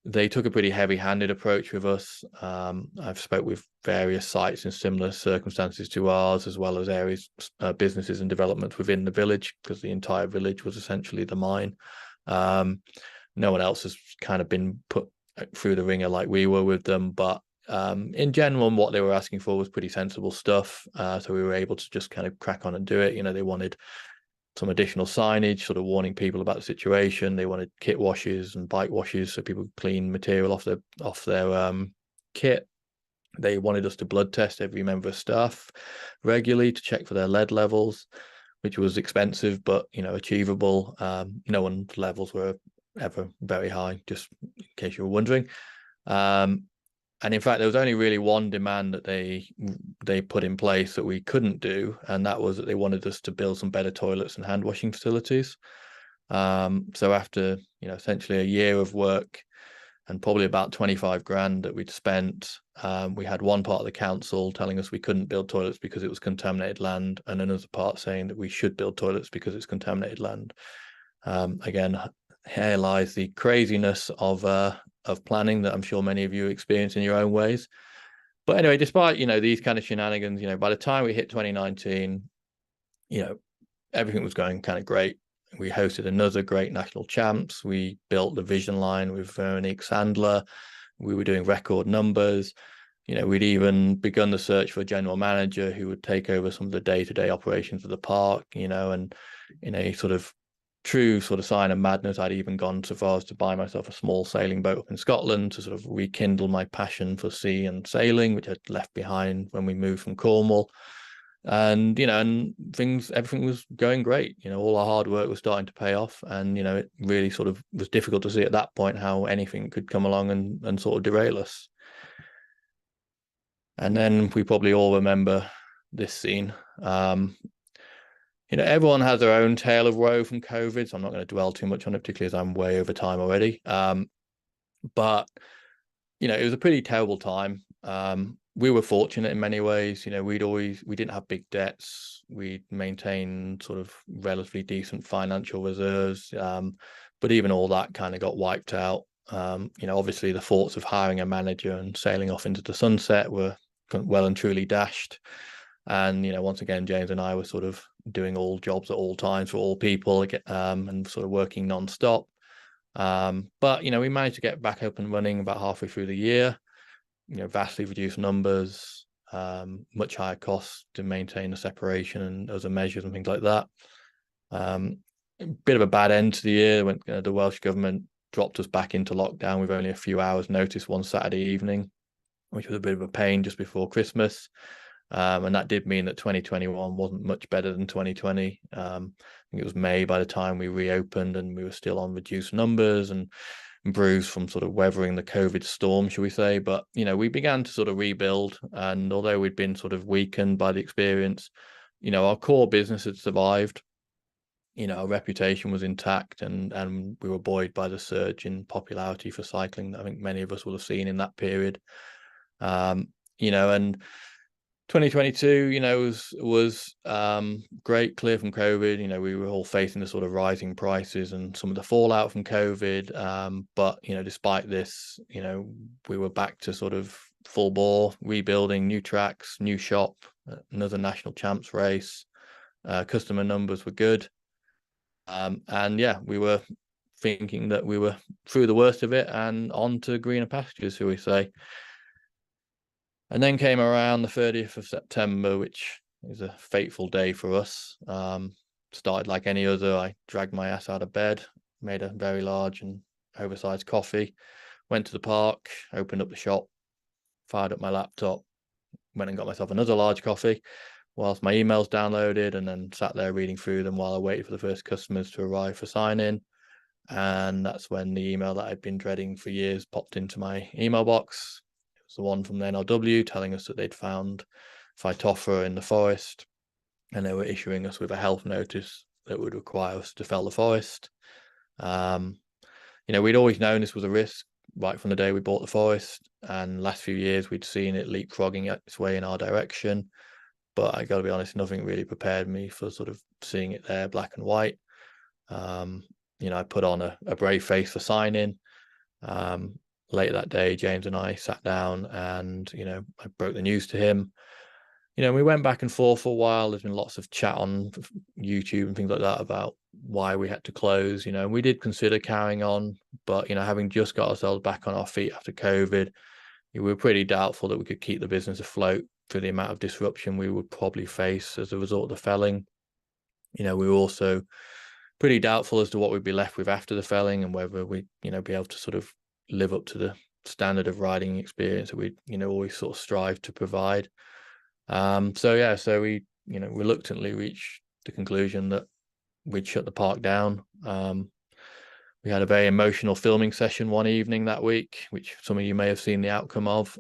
They took a pretty heavy-handed approach with us. I've spoke with various sites in similar circumstances to ours, as well as areas, businesses and developments within the village, because the entire village was essentially the mine. No one else has kind of been put through the ringer like we were with them, but in general, what they were asking for was pretty sensible stuff. So we were able to just kind of crack on and do it. They wanted some additional signage, sort of warning people about the situation. They wanted kit washes and bike washes so people could clean material off their kit. They wanted us to blood test every member of staff regularly to check for their lead levels, which was expensive, but achievable. No one's levels were ever very high, just in case you were wondering. And in fact, there was only really one demand that they put in place that we couldn't do, and that was that they wanted us to build some better toilets and hand washing facilities. So after essentially a year of work and probably about 25 grand that we'd spent, we had one part of the council telling us we couldn't build toilets because it was contaminated land, and another part saying that we should build toilets because it's contaminated land. Again, here lies the craziness of planning that I'm sure many of you experience in your own ways. But anyway, despite these kind of shenanigans, by the time we hit 2019, everything was going kind of great. We hosted another great national champs. We built the vision line with Veronique Sandler. We were doing record numbers. We'd even begun the search for a general manager who would take over some of the day-to-day operations of the park, and in a sort of true sort of sign of madness, I'd even gone so far as to buy myself a small sailing boat up in Scotland to sort of rekindle my passion for sea and sailing, which I'd left behind when we moved from Cornwall. And everything was going great. All our hard work was starting to pay off, and it really sort of was difficult to see at that point how anything could come along and sort of derail us. And then we probably all remember this scene. Everyone has their own tale of woe from COVID, so I'm not going to dwell too much on it, particularly as I'm way over time already. But it was a pretty terrible time. We were fortunate in many ways. We didn't have big debts. We maintained sort of relatively decent financial reserves. But even all that kind of got wiped out. Obviously the thoughts of hiring a manager and sailing off into the sunset were well and truly dashed. And once again, James and I were sort of doing all jobs at all times for all people, and sort of working non-stop. But we managed to get back up and running about halfway through the year. Vastly reduced numbers, much higher costs to maintain the separation and other measures and things like that. A bit of a bad end to the year when the Welsh government dropped us back into lockdown with only a few hours notice one Saturday evening, which was a bit of a pain just before Christmas. And that did mean that 2021 wasn't much better than 2020. I think it was May by the time we reopened, and we were still on reduced numbers and bruised from sort of weathering the COVID storm, shall we say. But, we began to sort of rebuild. And although we'd been sort of weakened by the experience, our core business had survived. Our reputation was intact, and we were buoyed by the surge in popularity for cycling that I think many of us will have seen in that period. And 2022, was great, clear from COVID. We were all facing the sort of rising prices and some of the fallout from COVID. But, despite this, we were back to sort of full bore, rebuilding, new tracks, new shop, another national champs race. Customer numbers were good. And yeah, we were thinking that we were through the worst of it and on to greener pastures, shall we say. And then came around the 30th of September, which is a fateful day for us. Started like any other. I dragged my ass out of bed, made a very large and oversized coffee, went to the park, opened up the shop, fired up my laptop, went and got myself another large coffee whilst my emails downloaded, and then sat there reading through them while I waited for the first customers to arrive for sign-in. And that's when the email that I'd been dreading for years popped into my email box. It was the one from the NRW telling us that they'd found Phytophthora in the forest, and they were issuing us with a health notice that would require us to fell the forest. We'd always known this was a risk right from the day we bought the forest, and the last few years we'd seen it leapfrogging its way in our direction. But I got to be honest, nothing really prepared me for sort of seeing it there, black and white. I put on a brave face for signing. later that day, James and I sat down and, I broke the news to him. We went back and forth for a while. There's been lots of chat on YouTube and things like that about why we had to close. We did consider carrying on, but, having just got ourselves back on our feet after COVID, we were pretty doubtful that we could keep the business afloat for the amount of disruption we would probably face as a result of the felling. We were also pretty doubtful as to what we'd be left with after the felling and whether we'd, be able to sort of live up to the standard of riding experience that we, always sort of strive to provide. So we, reluctantly reached the conclusion that we'd shut the park down. We had a very emotional filming session one evening that week, which some of you may have seen the outcome of.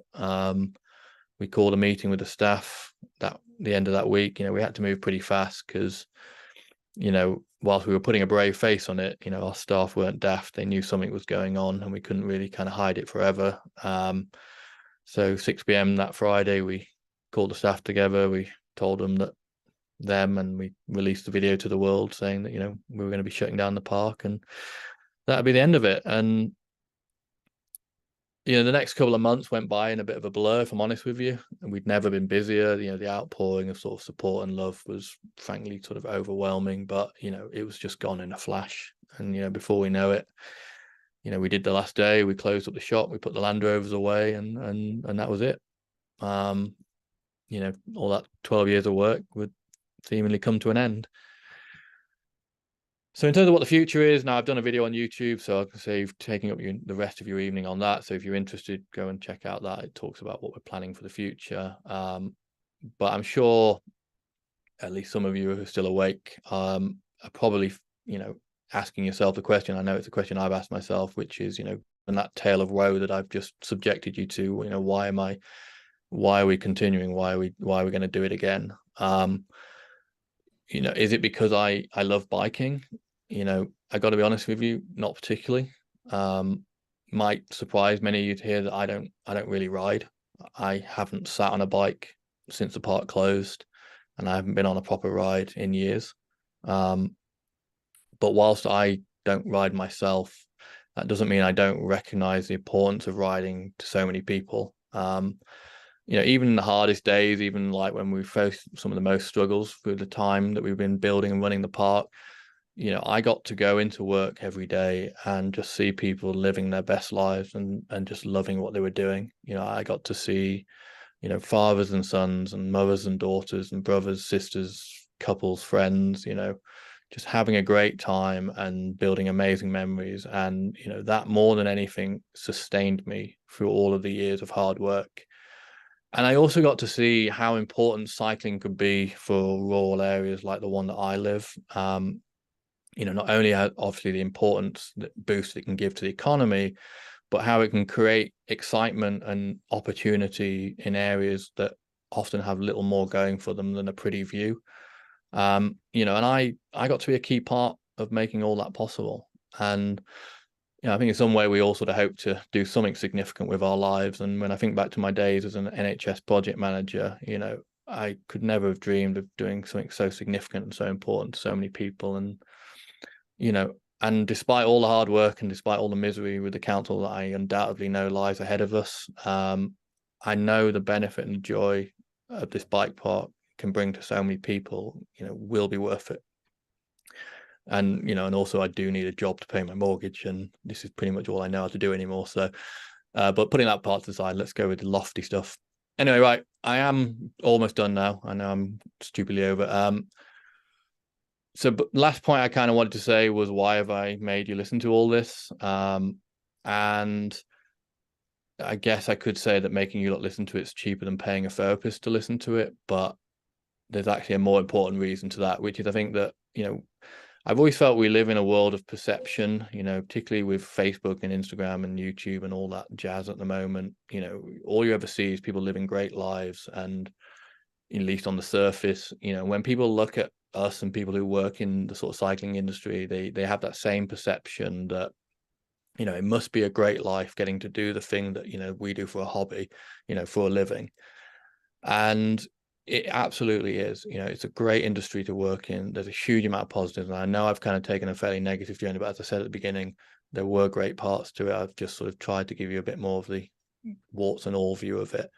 We called a meeting with the staff the end of that week. We had to move pretty fast because, whilst we were putting a brave face on it, our staff weren't daft. They knew something was going on and we couldn't really kind of hide it forever. So 6 p.m. that Friday, we called the staff together. We told them and we released the video to the world saying that, we were going to be shutting down the park, and that'd be the end of it. And the next couple of months went by in a bit of a blur, if I'm honest with you, and we'd never been busier. The outpouring of sort of support and love was frankly sort of overwhelming, but it was just gone in a flash. And before we know it, we did the last day, we closed up the shop, we put the Land Rovers away, and that was it. All that 12 years of work would seemingly come to an end. So in terms of what the future is, now I've done a video on YouTube, so I can save taking up the rest of your evening on that. So if you're interested, go and check out that. It talks about what we're planning for the future. But I'm sure at least some of you who are still awake are probably, asking yourself the question. I know it's a question I've asked myself, which is, and that tale of woe that I've just subjected you to, why are we continuing? Why are we going to do it again? Is it because I love biking? I got to be honest with you, not particularly. Might surprise many of you to hear that I don't really ride. I haven't sat on a bike since the park closed, and I haven't been on a proper ride in years. But whilst I don't ride myself, that doesn't mean I don't recognize the importance of riding to so many people. Even in the hardest days, even like when we faced some of the most struggles through the time that we've been building and running the park, I got to go into work every day and just see people living their best lives and just loving what they were doing. I got to see, fathers and sons and mothers and daughters and brothers, sisters, couples, friends, just having a great time and building amazing memories. And, that more than anything sustained me through all of the years of hard work. And I also got to see how important cycling could be for rural areas like the one that I live. Not only obviously the importance, that boost it can give to the economy, but how it can create excitement and opportunity in areas that often have little more going for them than a pretty view. And I got to be a key part of making all that possible. And I think in some way we all sort of hope to do something significant with our lives. And when I think back to my days as an NHS project manager, I could never have dreamed of doing something so significant and so important to so many people. And, and despite all the hard work and despite all the misery with the council that I undoubtedly know lies ahead of us, I know the benefit and the joy of this bike park can bring to so many people, will be worth it. And, and also I do need a job to pay my mortgage, and this is pretty much all I know how to do anymore. So, but putting that part to the side, let's go with the lofty stuff. Anyway, right, I am almost done now. I know I'm stupidly over. So last point I kind of wanted to say was, why have I made you listen to all this? And I guess I could say that making you lot listen to it's cheaper than paying a therapist to listen to it, but there's actually a more important reason to that, which is I think that, I've always felt we live in a world of perception, particularly with Facebook and Instagram and YouTube and all that jazz at the moment. All you ever see is people living great lives, and at least on the surface, when people look at us and people who work in the sort of cycling industry, they have that same perception that, it must be a great life getting to do the thing that, we do for a hobby, for a living. And it absolutely is. It's a great industry to work in. There's a huge amount of positives. And I know I've kind of taken a fairly negative journey, but as I said at the beginning, there were great parts to it. I've just sort of tried to give you a bit more of the warts and all view of it.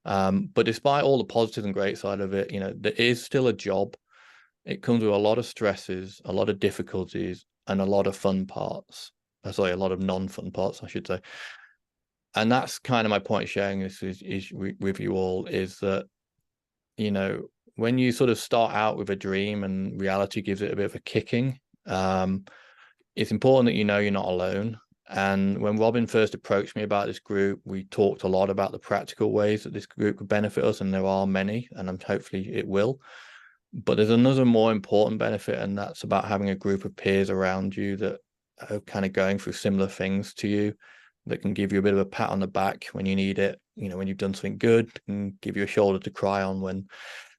But despite all the positive and great side of it, you know, there is still a job. It comes with a lot of stresses, a lot of difficulties, and a lot of fun parts. Sorry, a lot of non-fun parts, I should say. And that's kind of my point sharing this with you all, is that, you know, when you sort of start out with a dream and reality gives it a bit of a kicking, it's important that you know you're not alone. And when Robin first approached me about this group, we talked a lot about the practical ways that this group could benefit us, and there are many, and hopefully it will. But there's another more important benefit, and that's about having a group of peers around you that are kind of going through similar things to you, that can give you a bit of a pat on the back when you need it. You know, when you've done something good, can give you a shoulder to cry on when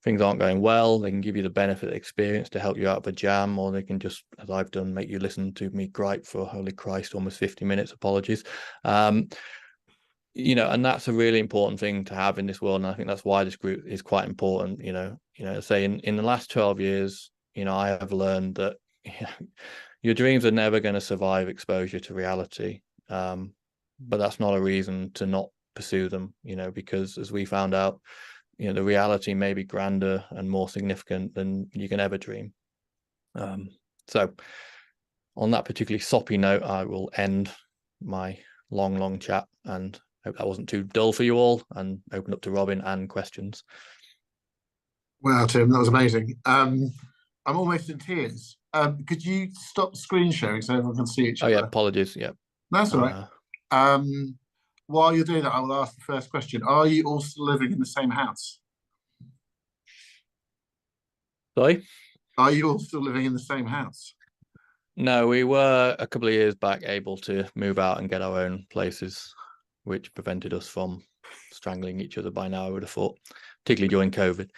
things aren't going well. They can give you the benefit of experience to help you out of a jam, or they can just, as I've done, make you listen to me gripe for, holy Christ, almost 50 minutes. Apologies. You know, and that's a really important thing to have in this world. And I think that's why this group is quite important. You know, say in the last 12 years, you know, I have learned that your dreams are never going to survive exposure to reality. But that's not a reason to not pursue them, you know, because as we found out, you know, the reality may be grander and more significant than you can ever dream. So on that particularly soppy note, I will end my long chat, and hope that wasn't too dull for you all, and open up to Robin and questions. Wow, Tim, that was amazing. I'm almost in tears. Could you stop screen sharing so everyone can see each other? Oh yeah, apologies. Yeah, that's all right. While you're doing that, I will ask the first question. Are you all still living in the same house? Sorry? Are you all still living in the same house? No, we were a couple of years back able to move out and get our own places, which prevented us from strangling each other by now, I would have thought, particularly during COVID.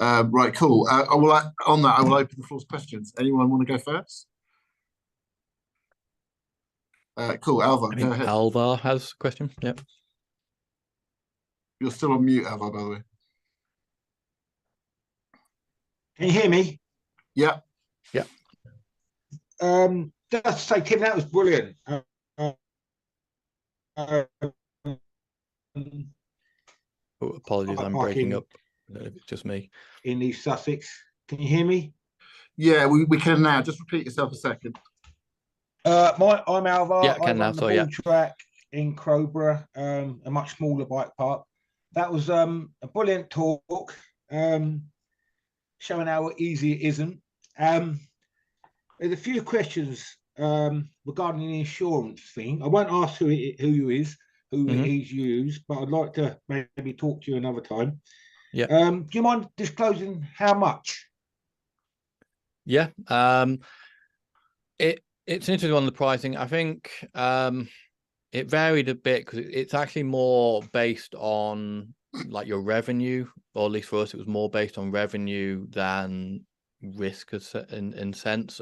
Right, cool. On that, I will open the floor to questions. Anyone want to go first? Cool, Alvar, go ahead. Alvar has a question. Yeah. You're still on mute, Alvar, by the way. Can you hear me? Yeah. Yeah. Just to say, Tim, that was brilliant. Apologies, I'm breaking up. I don't know if it's just me. In East Sussex. Can you hear me? Yeah, we can now. Just repeat yourself a second. I'm Alvar. Yeah, I can now. So yeah. Track in Crowborough, a much smaller bike park. That was a brilliant talk, showing how easy it isn't. There's a few questions regarding the insurance thing. I won't ask who he's used, but I'd like to maybe talk to you another time. Yeah. Do you mind disclosing how much? Yeah. It's an interesting one, the pricing. I think it varied a bit because it's actually more based on like your revenue, or at least for us, it was more based on revenue than risk in sense.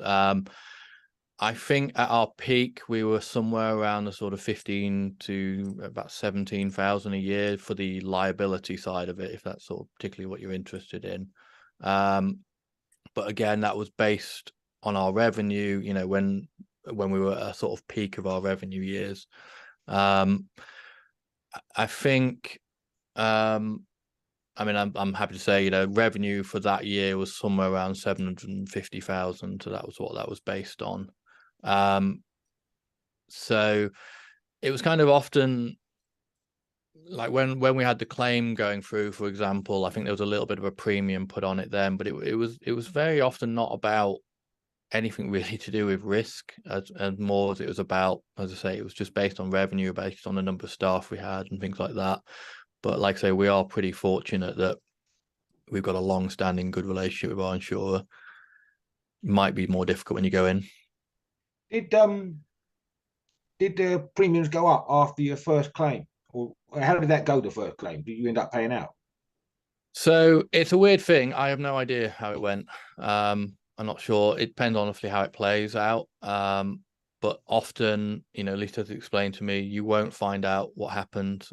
I think at our peak we were somewhere around the sort of 15 to about 17,000 a year for the liability side of it, if that's sort of particularly what you're interested in. But again, that was based on our revenue, you know, when we were at a sort of peak of our revenue years. I think I mean, I'm happy to say, you know, revenue for that year was somewhere around 750,000. So that was what that was based on. So it was kind of often like when we had the claim going through, for example, I think there was a little bit of a premium put on it then, but it was very often not about anything really to do with risk, and more as it was about, as I say, it was just based on revenue, based on the number of staff we had and things like that. But like I say, we are pretty fortunate that we've got a long-standing good relationship with our insurer. It might be more difficult when you go in. Did the premiums go up after your first claim, or how did that go? The first claim, did you end up paying out? So it's a weird thing. I have no idea how it went. I'm not sure. It depends honestly how it plays out. But often, you know, at least as explained to me, you won't find out what happened.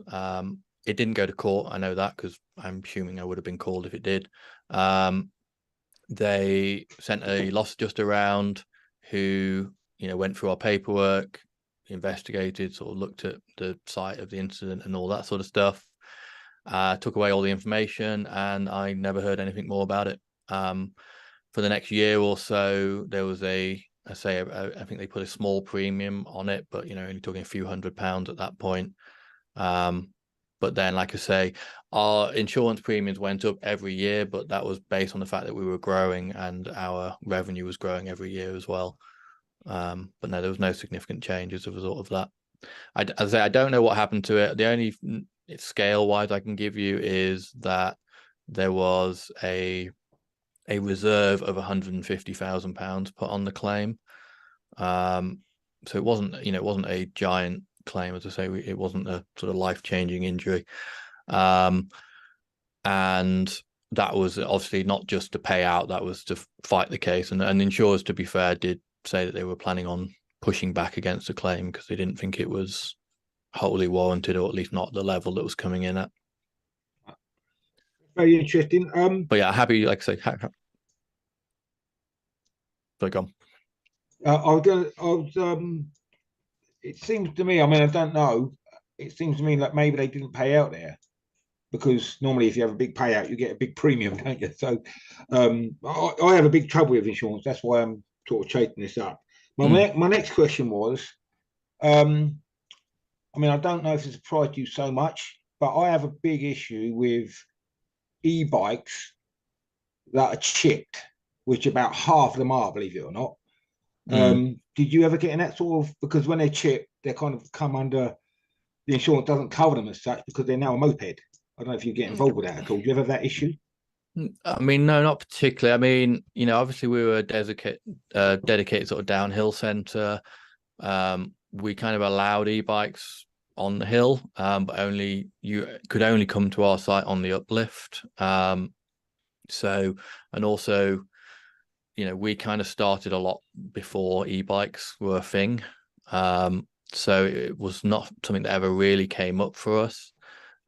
It didn't go to court. I know that because I'm assuming I would have been called if it did. They sent a loss adjuster around who went through our paperwork, investigated, sort of looked at the site of the incident and all that sort of stuff. Took away all the information, and I never heard anything more about it. For the next year or so, there was I think they put a small premium on it, but only talking a few £100 at that point. But then, like I say, our insurance premiums went up every year, but that was based on the fact that we were growing and our revenue was growing every year as well. But no, there was no significant change as a result of that. As I say, I don't know what happened to it. The only scale-wise I can give you is that there was a reserve of £150,000 put on the claim. So it wasn't, it wasn't a giant claim, as I say. It wasn't a sort of life-changing injury, and that was obviously not just to pay out, that was to fight the case. And insurers, to be fair, did say that they were planning on pushing back against the claim because they didn't think it was wholly warranted, or at least not the level that was coming in at. Very interesting. But yeah, happy, like I say, so go on. It seems to me, I mean, I don't know, it seems to me like maybe they didn't pay out there, because normally if you have a big payout, you get a big premium, don't you? So I have a big trouble with insurance. That's why I'm sort of chasing this up. My next question was, I mean, I don't know if it surprised you so much, but I have a big issue with e-bikes that are chipped, which about half of them are, believe it or not. Did you ever get in that sort of, because when they're chipped, they kind of come under, the insurance doesn't cover them as such because they're now a moped. I don't know if you get involved with that at all. Do you ever have that issue? I mean, no, not particularly. I mean, obviously we were a dedicated sort of downhill centre. We kind of allowed e-bikes on the hill, but you could only come to our site on the uplift. So, and also, we kind of started a lot before e-bikes were a thing. So it was not something that ever really came up for us.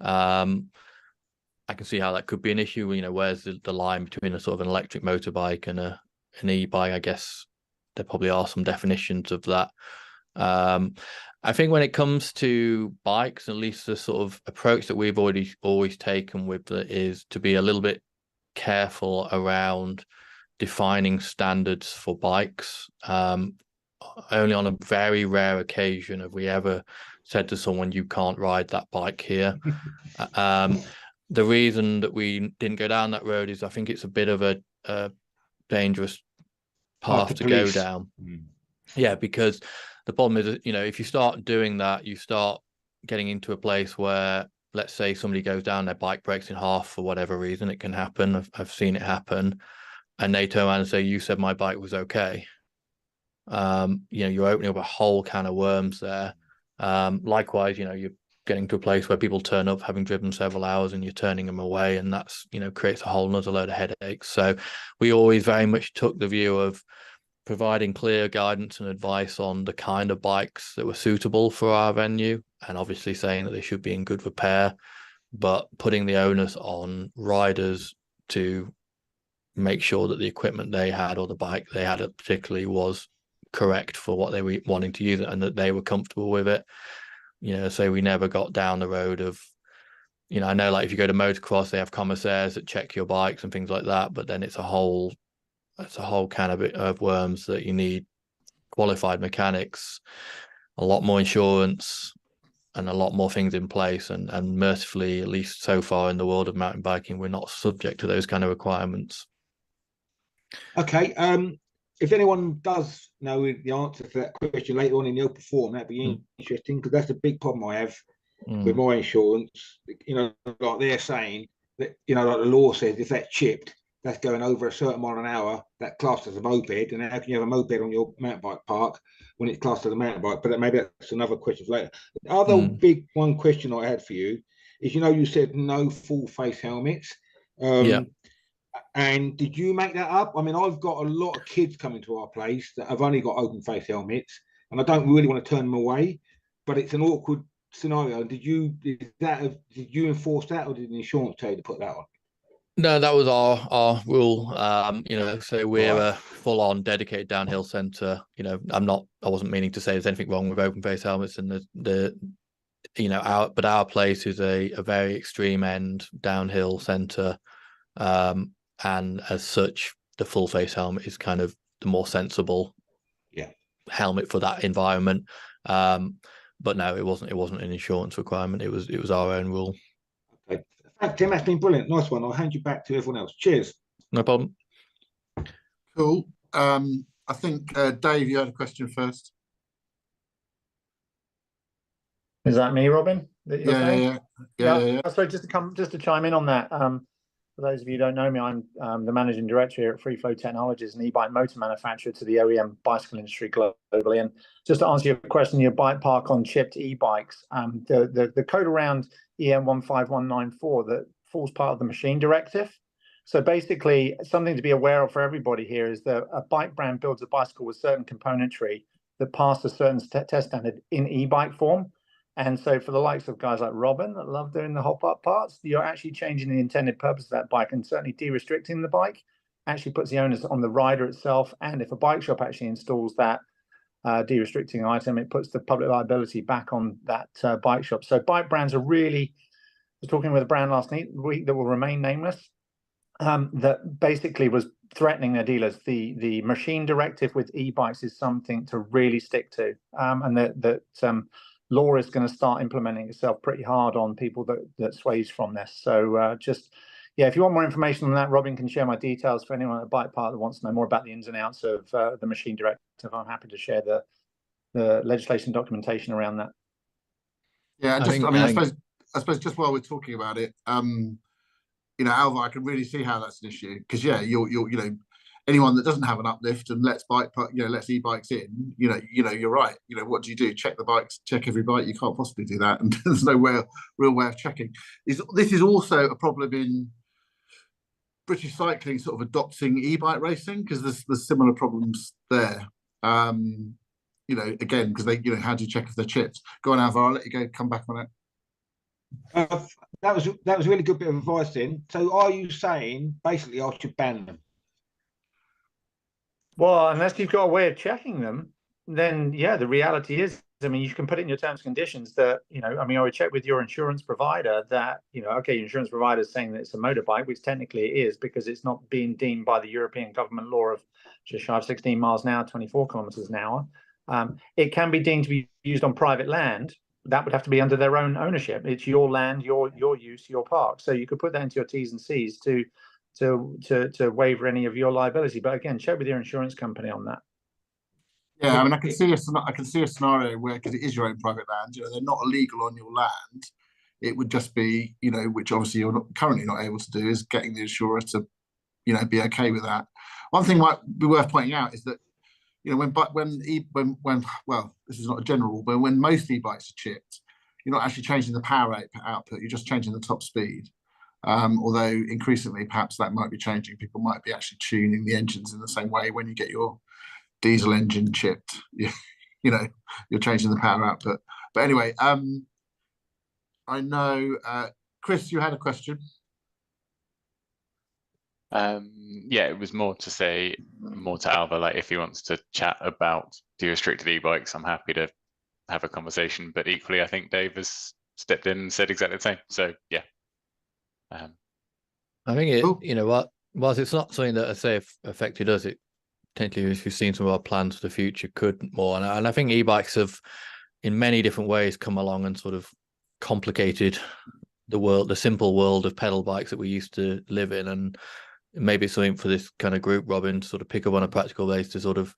I can see how that could be an issue. Where's the line between a sort of an electric motorbike and an e-bike? I guess there probably are some definitions of that. I think when it comes to bikes, at least the sort of approach that we've always taken with it is to be a little bit careful around defining standards for bikes. Only on a very rare occasion have we ever said to someone, you can't ride that bike here. The reason that we didn't go down that road is I think it's a bit of a dangerous path to go down. Yeah, because the problem is, if you start doing that, you start getting into a place where, let's say somebody goes down, their bike breaks in half for whatever reason. It can happen. I've seen it happen. And they turn around and say, you said my bike was okay. You're opening up a whole can of worms there. Likewise, you're getting to a place where people turn up having driven several hours and you're turning them away, and that's, creates a whole nother load of headaches. So we always very much took the view of providing clear guidance and advice on the kind of bikes that were suitable for our venue, and obviously saying that they should be in good repair, but putting the onus on riders to make sure that the equipment they had, or the bike they had particularly, was correct for what they were wanting to use it, and that they were comfortable with it. So we never got down the road of, I know, like if you go to motocross, they have commissaires that check your bikes and things like that, but then it's a whole can of worms that you need qualified mechanics, a lot more insurance, and a lot more things in place. And mercifully, at least so far in the world of mountain biking, we're not subject to those kind of requirements. Okay. If anyone does know the answer to that question later on in the open forum, that'd be interesting, because that's a big problem I have with my insurance. Like they're saying that, like the law says, if that's chipped, that's going over a certain mile an hour, that classed as a moped. And how can you have a moped on your mountain bike park when it's classed as a mountain bike? But maybe that's another question for later. The other big one question I had for you is, you said no full face helmets. And did you make that up? I mean, I've got a lot of kids coming to our place that have only got open face helmets, and I don't really want to turn them away, but it's an awkward scenario. Did you enforce that, or did the insurance tell you to put that on? No, that was our rule. So we're a full-on dedicated downhill centre. I wasn't meaning to say there's anything wrong with open face helmets, and our place is a very extreme end downhill centre, and as such, the full face helmet is kind of the more sensible helmet for that environment. But no, it wasn't an insurance requirement. It was our own rule. Okay. Thanks, Tim. That's been brilliant. Nice one. I'll hand you back to everyone else. Cheers. No problem. Cool. I think Dave, you had a question first. Is that me, Robin? Yeah. So just to chime in on that. For those of you who don't know me, I'm the managing director here at Free Flow Technologies, an e-bike motor manufacturer to the OEM bicycle industry globally. And just to answer your question, your bike park on chipped e-bikes, the code around EN 15194 that falls part of the machine directive. So basically, something to be aware of for everybody here is that a bike brand builds a bicycle with certain componentry that pass a certain test standard in e-bike form. And so for the likes of guys like Robin that love doing the hop-up parts, you're actually changing the intended purpose of that bike, and certainly de-restricting the bike actually puts the onus on the rider itself. And if a bike shop actually installs that de-restricting item, it puts the public liability back on that bike shop. So bike brands are really, I was talking with a brand last week that will remain nameless, that basically was threatening their dealers. The machine directive with e-bikes is something to really stick to, and that law is going to start implementing itself pretty hard on people that sways from this. So if you want more information on that, Robin can share my details for anyone at Bike Park that wants to know more about the ins and outs of the machine directive. I'm happy to share the legislation documentation around that. Yeah, I suppose just while we're talking about it, Alva, I can really see how that's an issue, because anyone that doesn't have an uplift and lets e-bikes in, you're right. What do? Check the bikes, check every bike. You can't possibly do that, and there's no real way of checking. This is also a problem in British cycling sort of adopting e-bike racing, because there's similar problems there. Again, because they, how do you check if they're chipped? Go on, Alva, I'll let you come back on it. That was a really good bit of advice then. So are you saying basically I should ban them? Well, unless you've got a way of checking them, then yeah, the reality is, you can put it in your terms and conditions that, I would check with your insurance provider that, okay, your insurance provider is saying that it's a motorbike, which technically it is, because it's not being deemed by the European government law of just shy of 16 miles an hour, 24 kilometers an hour. It can be deemed to be used on private land. That would have to be under their own ownership. It's your land, your use, your park. So you could put that into your T's and C's to waiver any of your liability. But again, check with your insurance company on that. Yeah, I can see a scenario where, because it is your own private land, they're not illegal on your land. It would just be, which obviously you're currently not able to do, is getting the insurer to, be okay with that. One thing might be worth pointing out is that, this is not a general rule, but when most e-bikes are chipped, you're not actually changing the power output, you're just changing the top speed. Although increasingly, perhaps that might be changing. People might be actually tuning the engines in the same way when you get your diesel engine chipped. You're changing the power output. But anyway, I know, Chris, you had a question. It was more to Alva, like if he wants to chat about de-restricted e-bikes, I'm happy to have a conversation. But equally, I think Dave has stepped in and said exactly the same. So yeah. I think it, whilst it's not something that I say affected us, it potentially, if you've seen some of our plans for the future, could more. And I think e-bikes have, in many different ways, come along and sort of complicated the simple world of pedal bikes that we used to live in. And maybe it's something for this kind of group, Robin, to sort of pick up on a practical base to sort of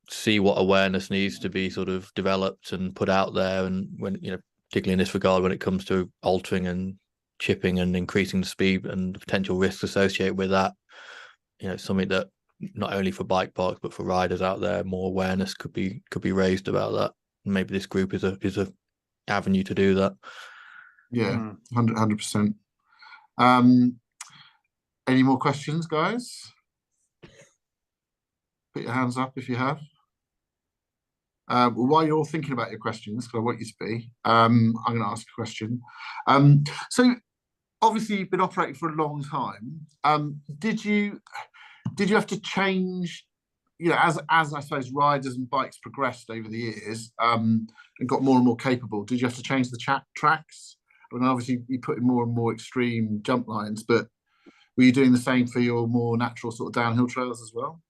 see what awareness needs to be sort of developed and put out there. And when, particularly in this regard, when it comes to altering and chipping and increasing the speed and the potential risks associated with that, something that not only for bike parks but for riders out there, more awareness could be raised about that. Maybe this group is a avenue to do that. Yeah, 100%. Any more questions, guys? Put your hands up if you have. While you're all thinking about your questions, because I want you to be, I'm going to ask a question. So obviously you've been operating for a long time. Did you have to change, you know, as I suppose riders and bikes progressed over the years, and got more and more capable? Did you have to change the tracks? I mean, obviously you put in more and more extreme jump lines, but were you doing the same for your more natural sort of downhill trails as well?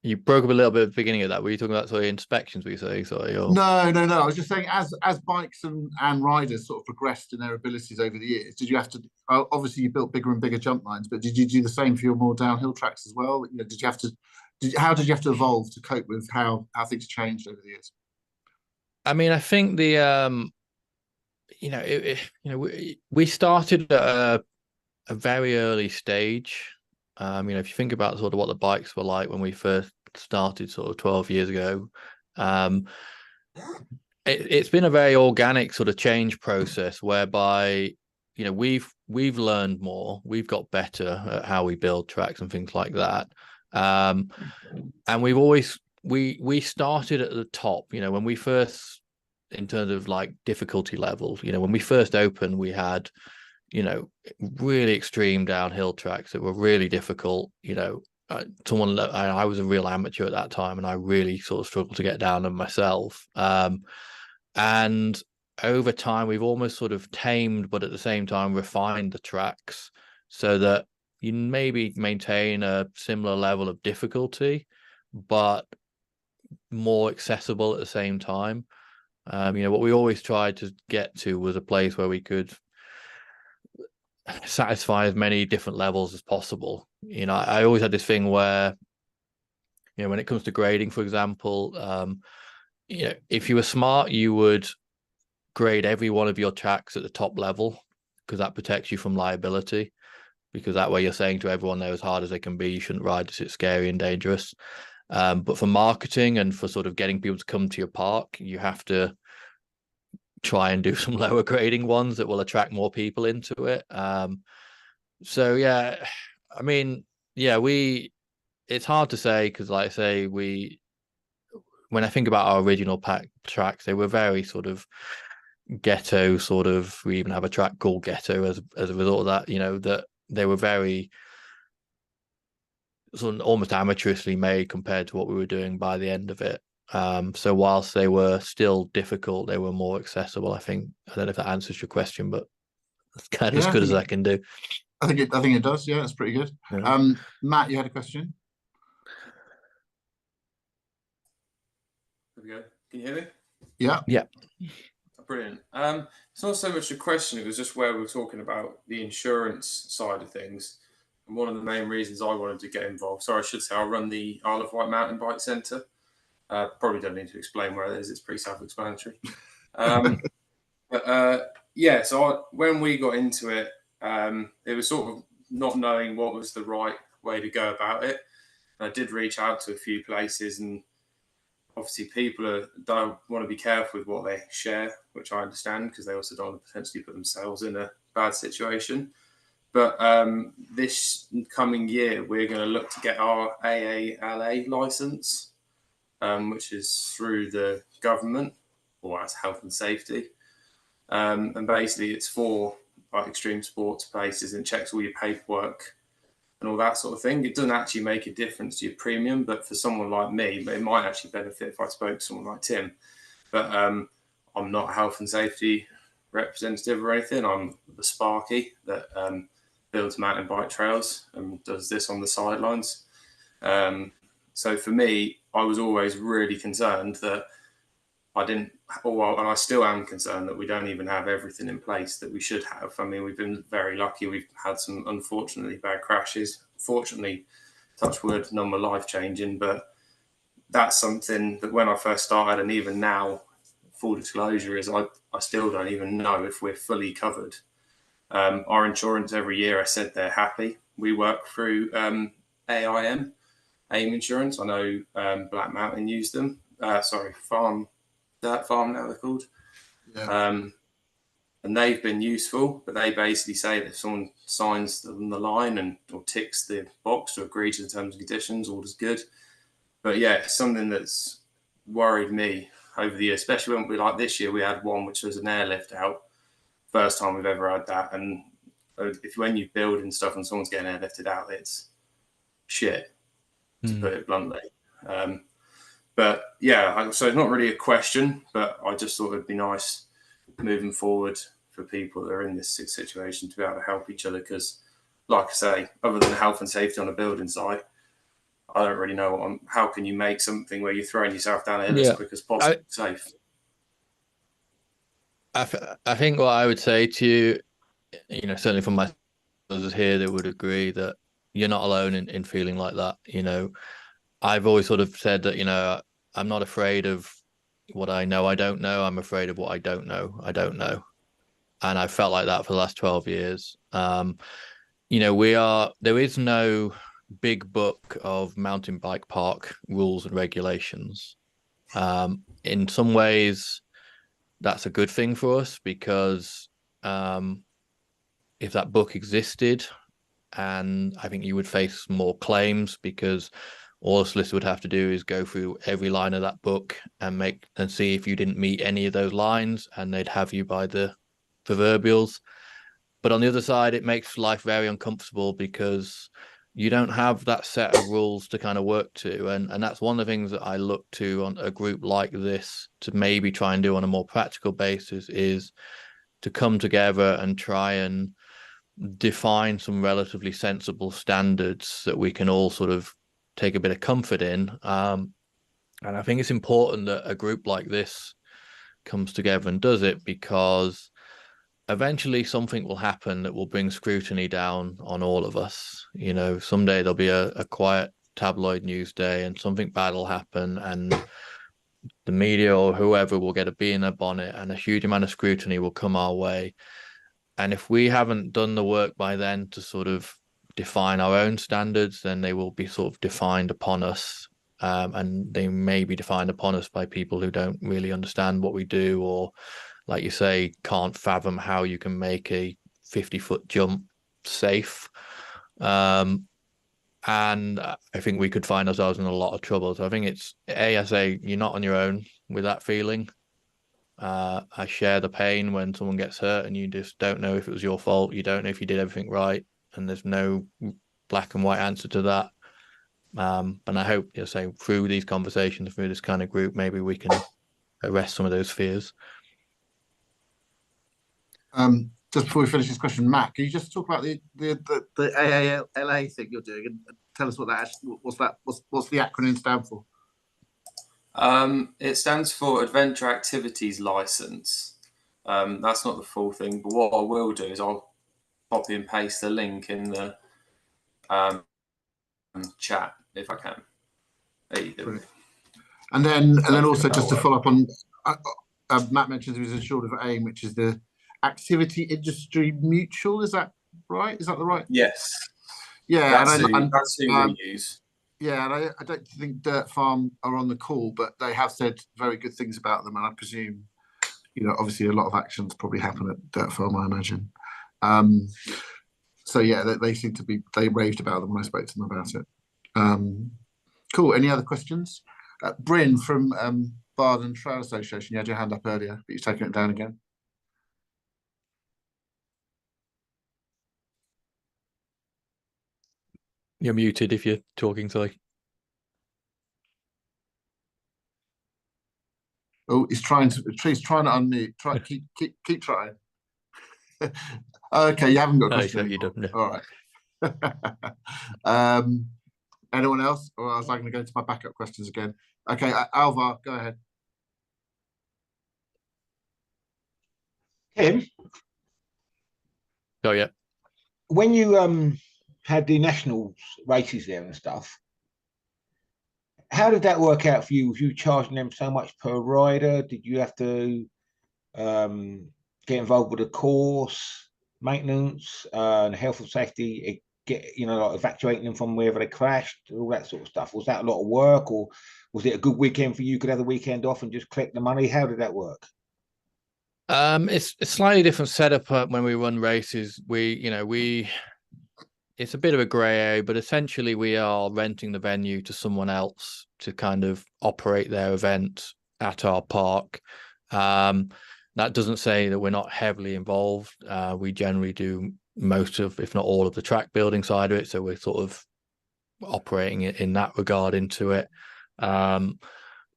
You broke up a little bit at the beginning of that. Were you talking about sort of inspections, were you saying? Sorry, or... No. I was just saying, as bikes and riders sort of progressed in their abilities over the years, did you have to? Obviously, you built bigger and bigger jump lines, but did you do the same for your more downhill tracks as well? You know, did you have to? How did you have to evolve to cope with how things changed over the years? I mean, I think the you know, we started at a very early stage. You know, if you think about sort of what the bikes were like when we first started sort of 12 years ago, it's been a very organic sort of change process whereby, you know, we've learned more, we've got better at how we build tracks and things like that. And we've always, we started at the top, you know, when we first, in terms of like difficulty levels, you know, when we first opened, we had, you know, really extreme downhill tracks that were really difficult. You know, I was a real amateur at that time, and I really sort of struggled to get down them myself. And over time, we've almost sort of tamed, but at the same time refined the tracks so that you maybe maintain a similar level of difficulty, but more accessible at the same time. You know, what we always tried to get to was a place where we could satisfy as many different levels as possible. You know, I always had this thing where, you know, when it comes to grading, for example, you know, if you were smart, you would grade every one of your tracks at the top level, because that protects you from liability, because that way you're saying to everyone they're as hard as they can be, you shouldn't ride this, it's scary and dangerous. But for marketing and for sort of getting people to come to your park, you have to try and do some lower grading ones that will attract more people into it. So yeah, I mean, yeah, it's hard to say, because like I say, when I think about our original pack tracks, they were very sort of ghetto sort of. We even have a track called Ghetto as a result of that, you know, that they were very sort of almost amateurishly made compared to what we were doing by the end of it. So whilst they were still difficult, they were more accessible, I think. I don't know if that answers your question, but that's kind of as good as I can do. I think it does. Yeah, it's pretty good. Yeah. Matt, you had a question? There we go. Can you hear me? Yeah. Yeah. Brilliant. It's not so much a question, it was just where we were talking about the insurance side of things. And one of the main reasons I wanted to get involved, sorry, I should say I run the Isle of Wight Mountain Bike Centre. Probably don't need to explain where it is, it's pretty self-explanatory. Yeah, so when we got into it, it was sort of not knowing what was the right way to go about it. And I did reach out to a few places, and obviously people don't want to be careful with what they share, which I understand, because they also don't want to potentially put themselves in a bad situation. But this coming year, we're going to look to get our AALA license, which is through the government, or as health and safety. And basically it's for like extreme sports places, and checks all your paperwork and all that sort of thing. It doesn't actually make a difference to your premium, but for someone like me, it might actually benefit if I spoke to someone like Tim. But I'm not a health and safety representative or anything. I'm the Sparky that builds mountain bike trails and does this on the sidelines. So for me, I was always really concerned that and I still am concerned that we don't even have everything in place that we should have. I mean, we've been very lucky. We've had some unfortunately bad crashes. Fortunately, touch wood, none were life-changing, but that's something that when I first started, and even now, full disclosure, is I still don't even know if we're fully covered. Our insurance every year, I said they're happy. We work through AIM insurance. I know Black Mountain use them. Farm now they're called. Yeah. And they've been useful, but they basically say that if someone signs on the line or ticks the box to agree to the terms and conditions, all is good. But yeah, something that's worried me over the years, especially when like this year, we had one which was an airlift out first time we've ever had that. And if when you build and stuff and someone's getting airlifted out, it's shit, to put it bluntly. But yeah, so it's not really a question, but I just thought it'd be nice moving forward for people that are in this situation to be able to help each other. Because, like I say, other than health and safety on a building site, I don't really know how can you make something where you're throwing yourself down a hill as quick as possible safe. I think what I would say to you, you know, certainly from my brothers here, that would agree that you're not alone in feeling like that. You know, I've always sort of said that, you know, I'm not afraid of what I know I don't know. I'm afraid of what I don't know. And I felt like that for the last 12 years. You know, there is no big book of mountain bike park rules and regulations. In some ways, that's a good thing for us, because if that book existed, and I think you would face more claims, because all a solicitor would have to do is go through every line of that book and see if you didn't meet any of those lines, and they'd have you by the proverbials. But on the other side, it makes life very uncomfortable, because you don't have that set of rules to kind of work to. And that's one of the things that I look to on a group like this to maybe try and do on a more practical basis, is to come together and try and define some relatively sensible standards that we can all sort of take a bit of comfort in. And I think it's important that a group like this comes together and does it, because eventually something will happen that will bring scrutiny down on all of us. You know, someday there'll be a quiet tabloid news day and something bad will happen, and the media or whoever will get a bee in their bonnet, and a huge amount of scrutiny will come our way. And if we haven't done the work by then to sort of define our own standards, then they will be sort of defined upon us. And they may be defined upon us by people who don't really understand what we do, or, like you say, can't fathom how you can make a 50-foot jump safe. And I think we could find ourselves in a lot of trouble. So I think it's, I say, you're not on your own with that feeling. I share the pain when someone gets hurt and you just don't know if it was your fault. You don't know if you did everything right, and there's no black and white answer to that. And I hope, you know, say, through these conversations, through this kind of group, maybe we can arrest some of those fears. Just before we finish this question, Matt, can you just talk about the AALA thing you're doing, and tell us what what's the acronym stand for? It stands for Adventure Activities License. That's not the full thing, but what I will do is I'll copy and paste the link in the chat if I can. There you go. And then also just to follow up on, Matt mentioned he was insured with AIM, which is the Activity Industry Mutual. Is that right? Is that the right? Yes. Yeah, that's who we use. Yeah, and I don't think Dirt Farm are on the call, but they have said very good things about them, and I presume, you know, obviously a lot of actions probably happen at Dirt Farm, I imagine. So yeah, they seem to be, they raved about them when I spoke to them about it. Cool. Any other questions? Bryn from Barden Trail Association, you had your hand up earlier, but you've taken it down again. You're muted if you're talking, Ty. Oh, he's trying to unmute. Keep trying. Okay, you haven't got a question. You don't, no. All right. Anyone else? Or was I going to go into my backup questions again? Okay, Alvar, go ahead. Tim? Oh, yeah. When you had the national races there and stuff, how did that work out for you? Was you charging them so much per rider? Did you have to get involved with the course, maintenance, and health and safety, like evacuating them from wherever they crashed, all that sort of stuff? Was that a lot of work, or was it a good weekend for you? You could have the weekend off and just collect the money? How did that work? It's a slightly different setup when we run races. It's a bit of a grey area, but essentially we are renting the venue to someone else to kind of operate their event at our park. Now That doesn't say that we're not heavily involved. We generally do most of, if not all of, the track building side of it. So we're sort of operating it in that regard into it.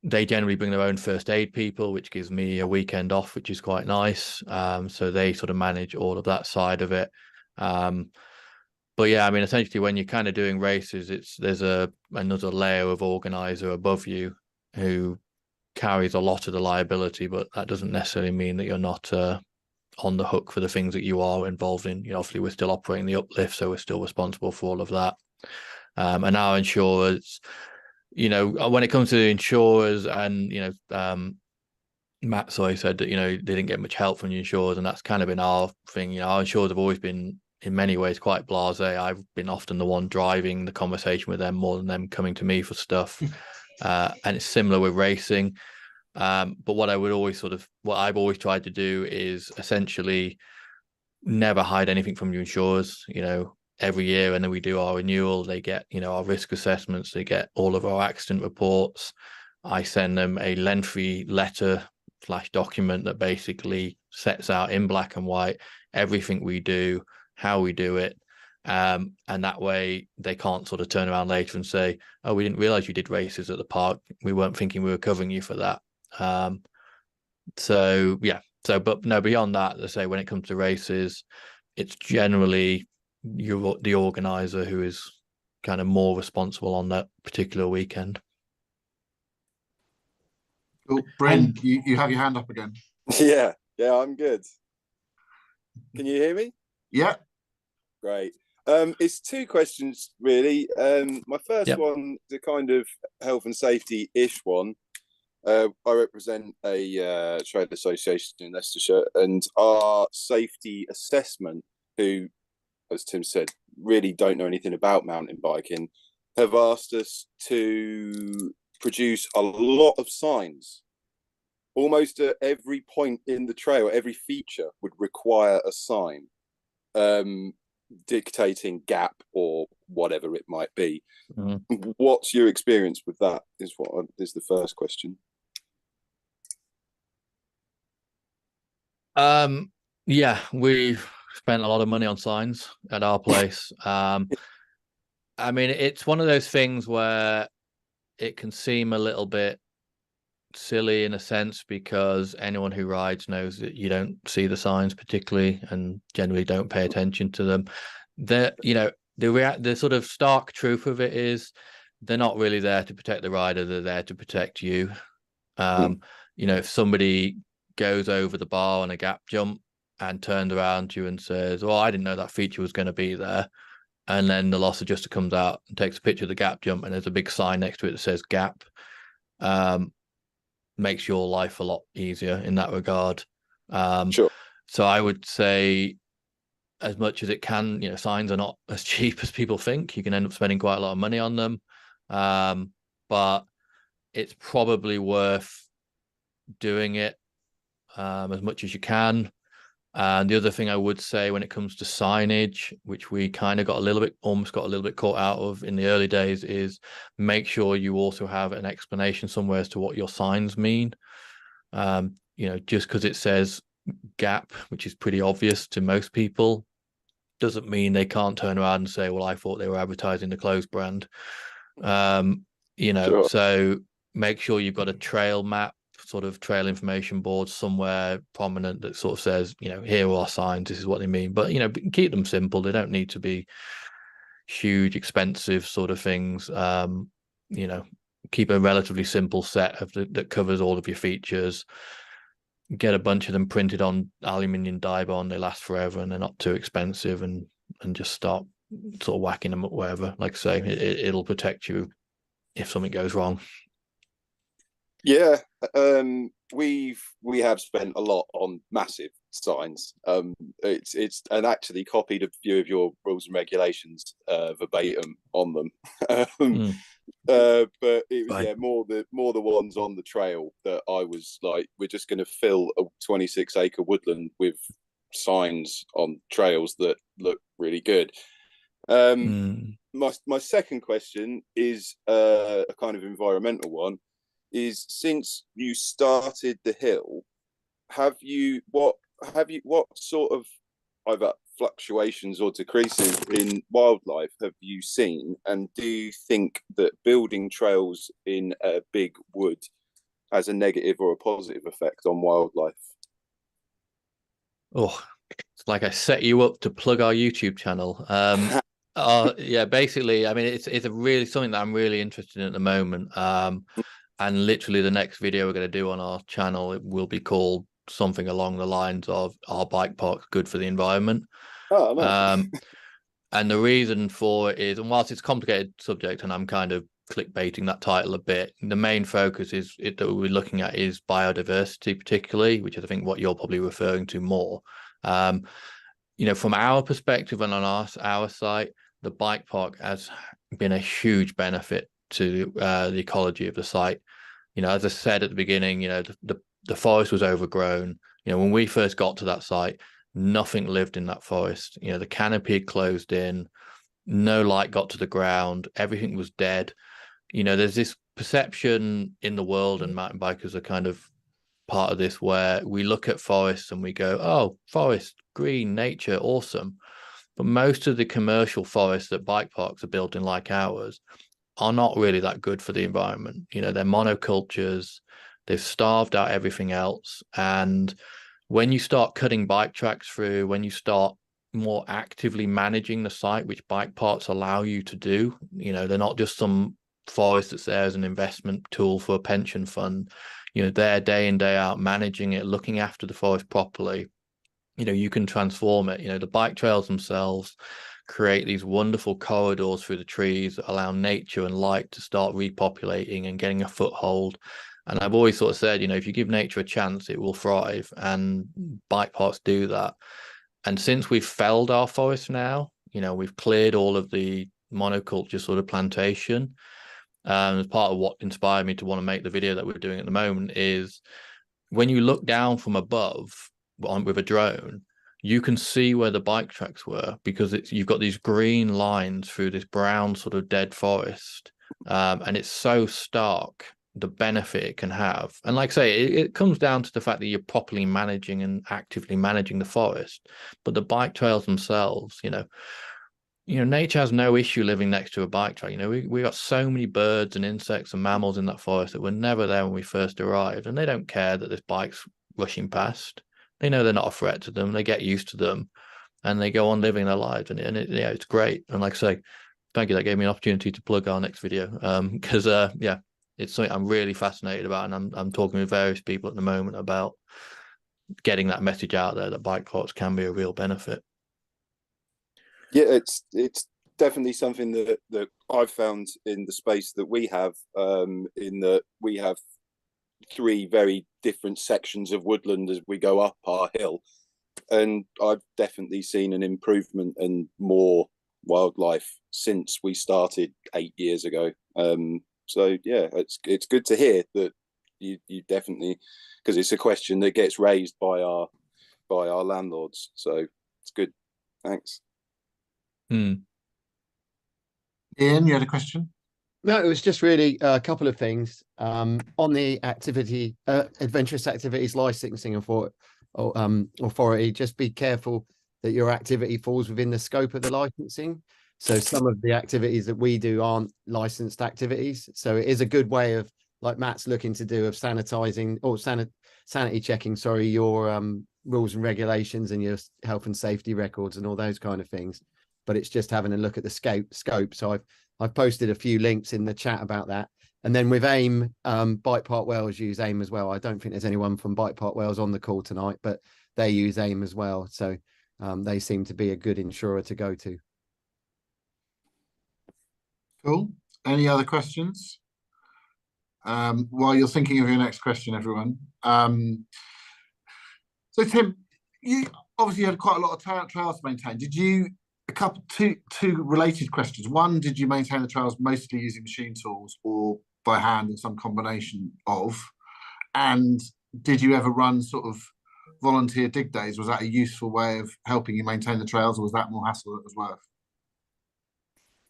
They generally bring their own first aid people, which gives me a weekend off, which is quite nice. So they sort of manage all of that side of it. But yeah, I mean, essentially, when you're kind of doing races, there's another layer of organizer above you who carries a lot of the liability, but that doesn't necessarily mean that you're not on the hook for the things that you are involved in. Obviously, we're still operating the uplift, so we're still responsible for all of that. And our insurers, when it comes to the insurers, and Matt said that they didn't get much help from the insurers, and that's kind of been our thing. Our insurers have always been, in many ways, quite blasé. I've been often the one driving the conversation with them more than them coming to me for stuff. And it's similar with racing. But what I've always tried to do is essentially never hide anything from your insurers. Every year, and then we do our renewal, they get our risk assessments, they get all of our accident reports. I send them a lengthy letter / document that basically sets out in black and white everything we do, how we do it, and that way they can't sort of turn around later and say, oh, we didn't realize you did races at the park, we weren't thinking we were covering you for that. But no, beyond that, let's say when it comes to races, it's generally you're the organizer who is kind of more responsible on that particular weekend. Oh, Bryn, you have your hand up again. Yeah, I'm good. Can you hear me? Yeah. Great. It's two questions, really. My first one is a kind of health and safety-ish one. I represent a trade association in Leicestershire, and our safety assessment, who, as Tim said, really don't know anything about mountain biking, have asked us to produce a lot of signs. Almost at every point in the trail, every feature would require a sign dictating gap or whatever it might be. Mm-hmm. What's your experience with that is the first question. Yeah, we've spent a lot of money on signs at our place. I mean, it's one of those things where it can seem a little bit silly in a sense, because anyone who rides knows that you don't see the signs particularly, and generally don't pay attention to them. The sort of stark truth of it is they're not really there to protect the rider, they're there to protect you. If somebody goes over the bar on a gap jump and turns around to you and says, well, I didn't know that feature was going to be there, and then the loss adjuster comes out and takes a picture of the gap jump and there's a big sign next to it that says gap, makes your life a lot easier in that regard. Sure. So I would say, as much as it can, signs are not as cheap as people think. You can end up spending quite a lot of money on them, but it's probably worth doing it as much as you can. And the other thing I would say when it comes to signage, which we kind of almost got a little bit caught out of in the early days, is make sure you also have an explanation somewhere as to what your signs mean. Just because it says gap, which is pretty obvious to most people, doesn't mean they can't turn around and say, well, I thought they were advertising the clothes brand. Sure. So make sure you've got a trail map, sort of trail information board somewhere prominent that sort of says, here are our signs, this is what they mean. But keep them simple. They don't need to be huge, expensive sort of things. Keep a relatively simple set that covers all of your features. Get a bunch of them printed on aluminium die bond. They last forever and they're not too expensive, and just start sort of whacking them up wherever. Like I say, it'll protect you if something goes wrong. Yeah, we have spent a lot on massive signs. It's and actually copied a few of your rules and regulations verbatim on them. But it was more the ones on the trail that I was like, we're just going to fill a 26-acre woodland with signs on trails that look really good. My second question is a kind of environmental one. Is since you started the hill, what sort of either fluctuations or decreases in wildlife have you seen, and do you think that building trails in a big wood has a negative or a positive effect on wildlife? Oh, it's like I set you up to plug our YouTube channel. Yeah, basically, I mean, it's a really something that I'm really interested in at the moment. And literally the next video we're going to do on our channel, it will be called something along the lines of "Are bike parks good for the environment?" Oh, nice. And the reason for it is, and whilst it's a complicated subject, and I'm kind of clickbaiting that title a bit, the main focus that we're looking at is biodiversity, particularly, which is I think what you're probably referring to more. You know, from our perspective and on our site, the bike park has been a huge benefit to the ecology of the site. You know, as I said at the beginning, you know, the forest was overgrown. You know, when we first got to that site, nothing lived in that forest. You know, the canopy had closed in, no light got to the ground, everything was dead. You know, there's this perception in the world, and mountain bikers are kind of part of this, where we look at forests and we go, oh, forest, green, nature, awesome. But most of the commercial forests that bike parks are building like ours are not really that good for the environment. You know, they're monocultures, they've starved out everything else. And when you start cutting bike tracks through, when you start more actively managing the site, which bike parks allow you to do, you know, they're not just some forest that's there as an investment tool for a pension fund. You know, they're day in, day out managing it, looking after the forest properly. You know, you can transform it. You know, the bike trails themselves create these wonderful corridors through the trees that allow nature and light to start repopulating and getting a foothold. And I've always sort of said, you know, if you give nature a chance, it will thrive, and bike parks do that. And since we've felled our forest now, you know, we've cleared all of the monoculture sort of plantation. As part of what inspired me to want to make the video that we're doing at the moment is when you look down from above with a drone, you can see where the bike tracks were, because you've got these green lines through this brown sort of dead forest, and it's so stark the benefit it can have. And like I say, it comes down to the fact that you're properly managing and actively managing the forest. But the bike trails themselves, you know, nature has no issue living next to a bike track. You know, we got so many birds and insects and mammals in that forest that were never there when we first arrived, and they don't care that this bike's rushing past. They know they're not a threat to them. They get used to them, and they go on living their lives. And yeah, it's great. And like I say, thank you. That gave me an opportunity to plug our next video, because yeah, it's something I'm really fascinated about, and I'm talking with various people at the moment about getting that message out there that bike parks can be a real benefit. Yeah, it's definitely something that I've found in the space that we have, in that we have 3 very different sections of woodland as we go up our hill, and I've definitely seen an improvement and more wildlife since we started 8 years ago. So yeah, it's good to hear that you definitely, because it's a question that gets raised by our landlords, so it's good. Thanks. Ian, you had a question? No, it was just really a couple of things. On the adventurous activities licensing authority, just be careful that your activity falls within the scope of the licensing. So some of the activities that we do aren't licensed activities. So it is a good way of, like Matt's looking to do, of sanitizing or sanity checking, sorry, your rules and regulations and your health and safety records and all those kind of things. But it's just having a look at the scope. So I've posted a few links in the chat about that. And then with AIM, Bike Park Wales use AIM as well. I don't think there's anyone from Bike Park Wales on the call tonight, but they use AIM as well. So they seem to be a good insurer to go to. Cool. Any other questions? While you're thinking of your next question, everyone. So Tim, you obviously had quite a lot of trails to maintain. Did you, two related questions. One, did you maintain the trails mostly using machine tools or by hand or some combination of? And did you ever run sort of volunteer dig days? Was that a useful way of helping you maintain the trails, or was that more hassle than it was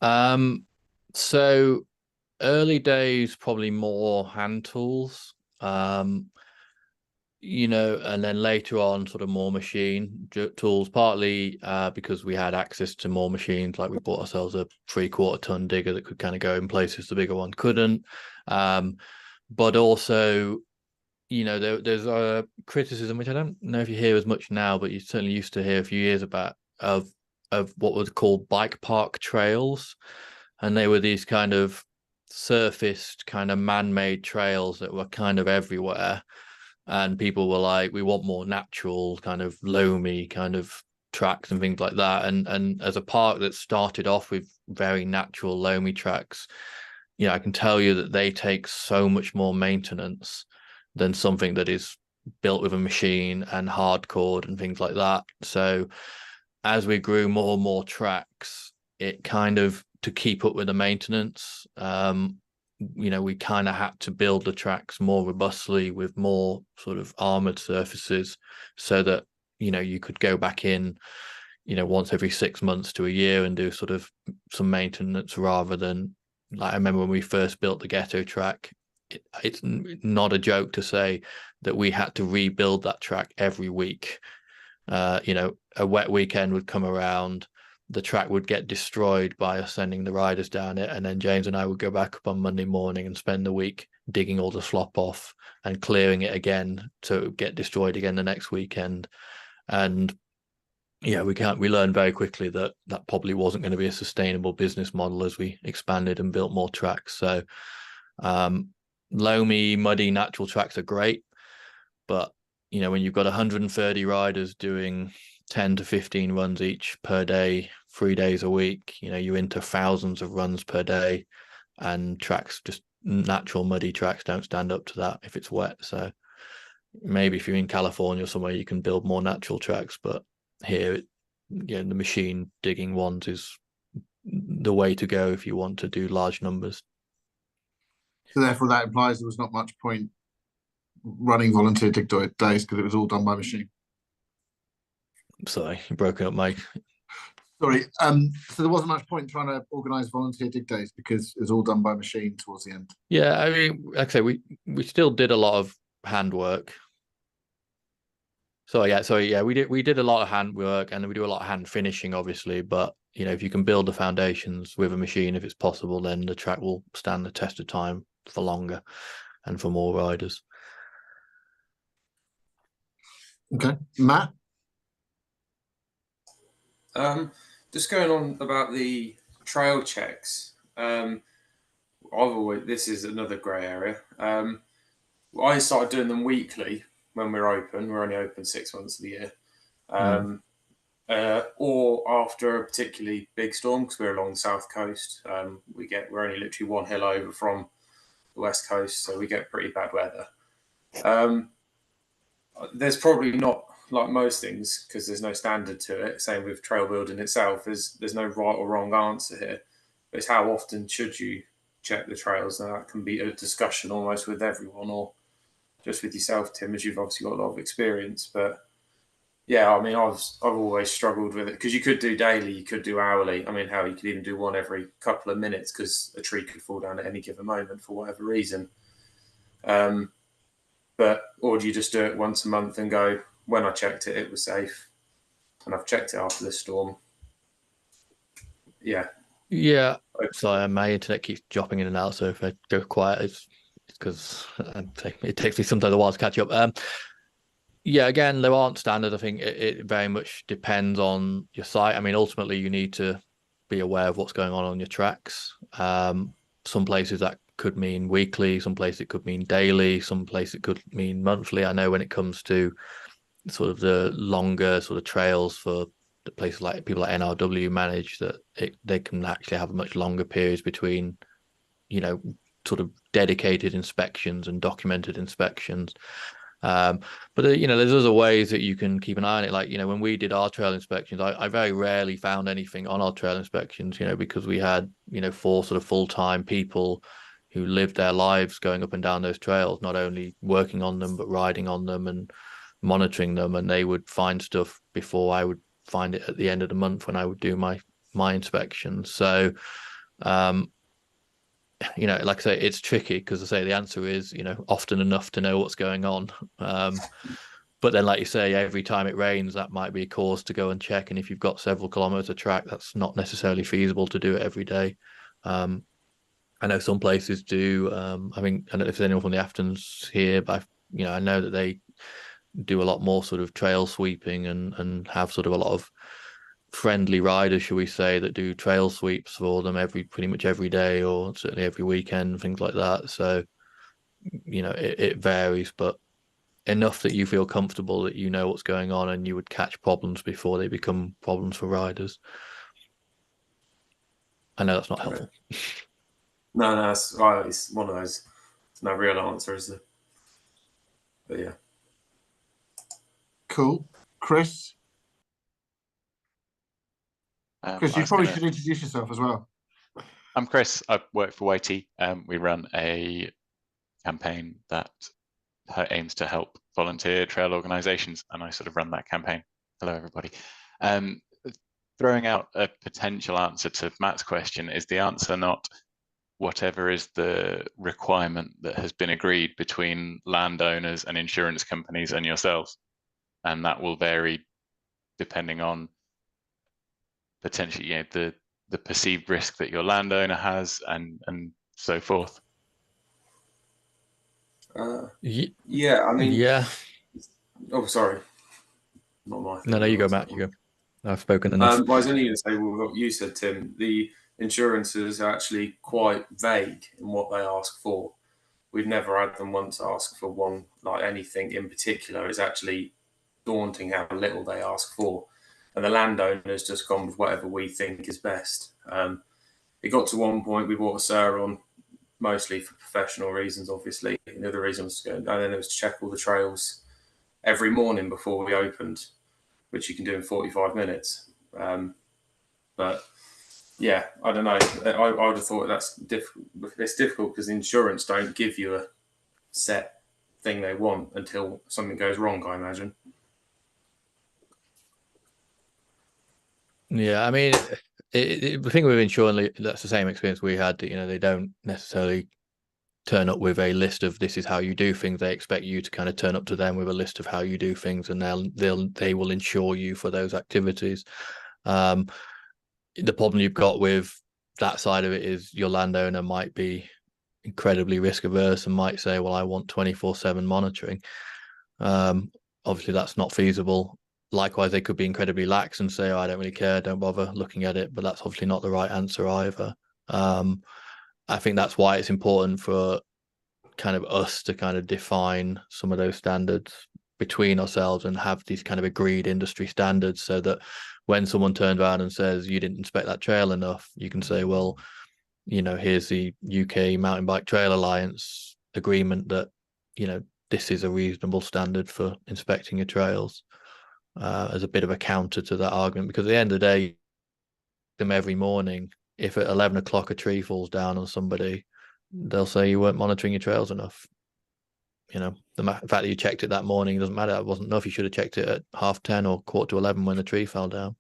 worth? So early days, probably more hand tools. you know, and then later on, sort of more machine tools, partly because we had access to more machines. Like we bought ourselves a 3/4 ton digger that could kind of go in places the bigger one couldn't. But also, you know, there's a criticism, which I don't know if you hear as much now, but you certainly used to hear a few years about, of what was called bike park trails. And they were these kind of surfaced, kind of man-made trails that were kind of everywhere. And people were like, we want more natural, kind of loamy kind of tracks and things like that. And as a park that started off with very natural loamy tracks, you know, I can tell you that they take so much more maintenance than something that is built with a machine and hardcored and things like that. So as we grew more and more tracks, it kind of, to keep up with the maintenance, you know, we kind of had to build the tracks more robustly with more sort of armored surfaces, so that, you know, you could go back in, you know, once every 6 months to a year and do sort of some maintenance, rather than, like, I remember when we first built the Ghetto track, it's not a joke to say that we had to rebuild that track every week. You know, a wet weekend would come around, the track would get destroyed by us sending the riders down it, and then James and I would go back up on Monday morning and spend the week digging all the slop off and clearing it again to get destroyed again the next weekend. And yeah, we learned very quickly that that probably wasn't going to be a sustainable business model as we expanded and built more tracks. So loamy, muddy, natural tracks are great, but you know, when you've got 130 riders doing 10 to 15 runs each per day, 3 days a week, you know, you're into thousands of runs per day, and tracks, just natural muddy tracks, don't stand up to that if it's wet. So maybe if you're in California or somewhere, you can build more natural tracks, but here, the machine digging ones is the way to go if you want to do large numbers. So therefore that implies there was not much point running volunteer dig days, because it was all done by machine. Sorry, you broke up, Mike. Sorry. So there wasn't much point trying to organise volunteer dig days because it was all done by machine towards the end. Yeah, I mean, like I say, we still did a lot of handwork. So yeah, we did a lot of handwork, and we do a lot of hand finishing, obviously. But you know, if you can build the foundations with a machine, if it's possible, then the track will stand the test of time for longer and for more riders. Okay, Matt. Just going on about the trail checks. This is another grey area. I started doing them weekly when we're open. We're only open 6 months of the year. Or after a particularly big storm, because we're along the south coast. We're only literally one hill over from the west coast, so we get pretty bad weather. There's probably not, like most things, because there's no standard to it. Same with trail building itself. There's no right or wrong answer here. But it's how often should you check the trails? Now that can be a discussion almost with everyone, or just with yourself, Tim, as you've obviously got a lot of experience. But yeah, I mean, I've always struggled with it, because you could do daily, you could do hourly. I mean, you could even do one every couple of minutes, because a tree could fall down at any given moment for whatever reason. Or do you just do it once a month and go, when I checked it, it was safe, and I've checked it after the storm? Yeah. Yeah. Sorry, my internet keeps dropping in and out, so if I go quiet, it's because it takes me sometimes a while to catch up. Yeah, again, there aren't standards. I think it very much depends on your site. I mean, ultimately, you need to be aware of what's going on your tracks. Some places that could mean weekly, some places it could mean daily, some places it could mean monthly. I know when it comes to sort of the longer sort of trails for the places like people like NRW manage, that they can actually have much longer periods between, you know, sort of dedicated inspections and documented inspections. But you know, there's other ways that you can keep an eye on it. Like, you know, when we did our trail inspections, I very rarely found anything on our trail inspections, you know, because we had, you know, 4 sort of full-time people who lived their lives going up and down those trails, not only working on them, but riding on them and monitoring them. And they would find stuff before I would find it at the end of the month when I would do my inspections. So you know, like I say, it's tricky because I say the answer is, you know, often enough to know what's going on. But then, like you say, every time it rains, that might be a cause to go and check. And if you've got several kilometers of track, that's not necessarily feasible to do it every day. I know some places do. I mean, I don't know if there's anyone from the Aftons here, but you know, I know that they do a lot more sort of trail sweeping and have sort of a lot of friendly riders, shall we say, that do trail sweeps for them pretty much every day, or certainly every weekend, things like that. So, you know, it varies, but enough that you feel comfortable that you know what's going on and you would catch problems before they become problems for riders. I know that's not helpful. No, it's right. It's one of those. There's no real answer, is there? But yeah. Cool. Chris? Chris, you probably should introduce yourself as well. I'm Chris. I work for YT. We run a campaign that aims to help volunteer trail organisations, and I sort of run that campaign. Hello, everybody. Throwing out a potential answer to Matt's question, is the answer not whatever is the requirement that has been agreed between landowners and insurance companies and yourselves? And that will vary depending on potentially, you know, the perceived risk that your landowner has and so forth. Yeah, I mean, yeah. Oh, sorry. Not my thing. No, you go, Matt. You go. I've spoken enough. I was only going to say, well, what you said, Tim. The insurances are actually quite vague in what they ask for. We've never had them once ask for one, like anything in particular. It's actually daunting how little they ask for. And the landowner's just gone with whatever we think is best. It got to one point we brought a Sir on, mostly for professional reasons, obviously. And the other reason was to go, and then it was to check all the trails every morning before we opened, which you can do in 45 minutes. But yeah, I don't know. I would have thought that's difficult. It's difficult because insurance don't give you a set thing they want until something goes wrong, I imagine. Yeah, I mean, the thing with insurance, that's the same experience we had. You know, they don't necessarily turn up with a list of this is how you do things. They expect you to kind of turn up to them with a list of how you do things, and they will insure you for those activities. The problem you've got with that side of it is your landowner might be incredibly risk averse and might say, well, I want 24/7 monitoring. Obviously that's not feasible. Likewise, they could be incredibly lax and say, oh, I don't really care, don't bother looking at it, but that's obviously not the right answer either. I think that's why it's important for kind of us to kind of define some of those standards between ourselves and have these kind of agreed industry standards, so that when someone turns around and says you didn't inspect that trail enough, you can say, well, you know, here's the UK Mountain Bike Trail Alliance agreement that, you know, this is a reasonable standard for inspecting your trails, as a bit of a counter to that argument. Because at the end of the day, them every morning, if at 11 o'clock a tree falls down on somebody, they'll say you weren't monitoring your trails enough. You know, the fact that you checked it that morning doesn't matter. It wasn't enough. You should have checked it at 10:30 or 11:15 when the tree fell down.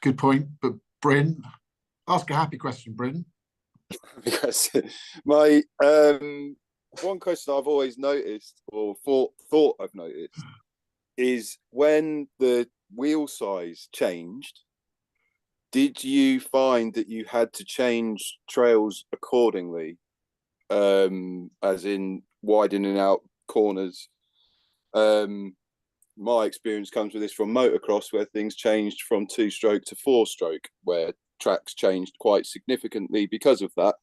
Good point. But Bryn, ask a happy question, Bryn. Because my one question I've always noticed, or thought I've noticed, is when the wheel size changed, did you find that you had to change trails accordingly, as in widening out corners? My experience comes with this from motocross, where things changed from 2-stroke to 4-stroke, where tracks changed quite significantly because of that.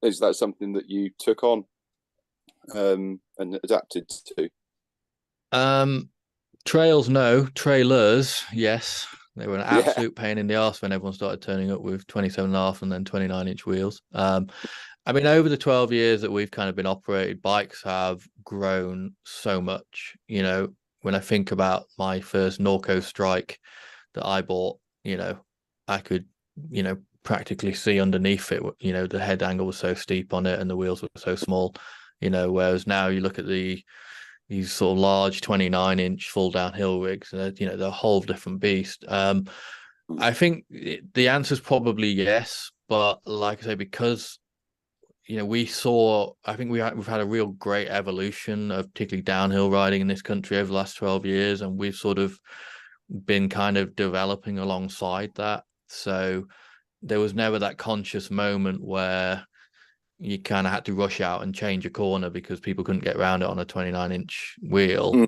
Is that something that you took on and adapted to? Trails, no. Trailers, yes. They were an absolute pain in the arse when everyone started turning up with 27.5 and then 29-inch wheels. I mean, over the 12 years that we've kind of been operated, bikes have grown so much. You know, when I think about my first Norco Strike that I bought, you know, I could, you know, practically see underneath it. You know, the head angle was so steep on it and the wheels were so small, you know, whereas now you look at these sort of large 29-inch full downhill rigs, you know, they're a whole different beast. I think the answer is probably yes, but like I say, because I think we've had a real great evolution of particularly downhill riding in this country over the last 12 years, and we've sort of been kind of developing alongside that. So there was never that conscious moment where you kind of had to rush out and change a corner because people couldn't get around it on a 29-inch wheel.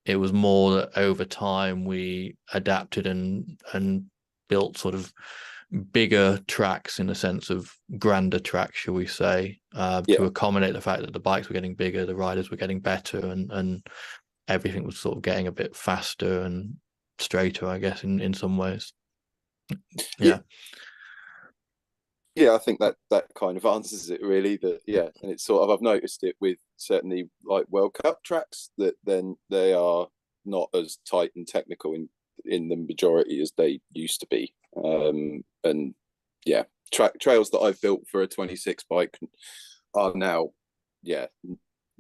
It was more that over time we adapted and built sort of bigger tracks, in the sense of grander tracks, shall we say, to accommodate the fact that the bikes were getting bigger, the riders were getting better, and everything was sort of getting a bit faster and straighter, I guess, in some ways. Yeah, I think that kind of answers it really. That and it's sort of, I've noticed it with certainly like World Cup tracks, that then they are not as tight and technical in the majority as they used to be. And trails that I've built for a 26 bike are now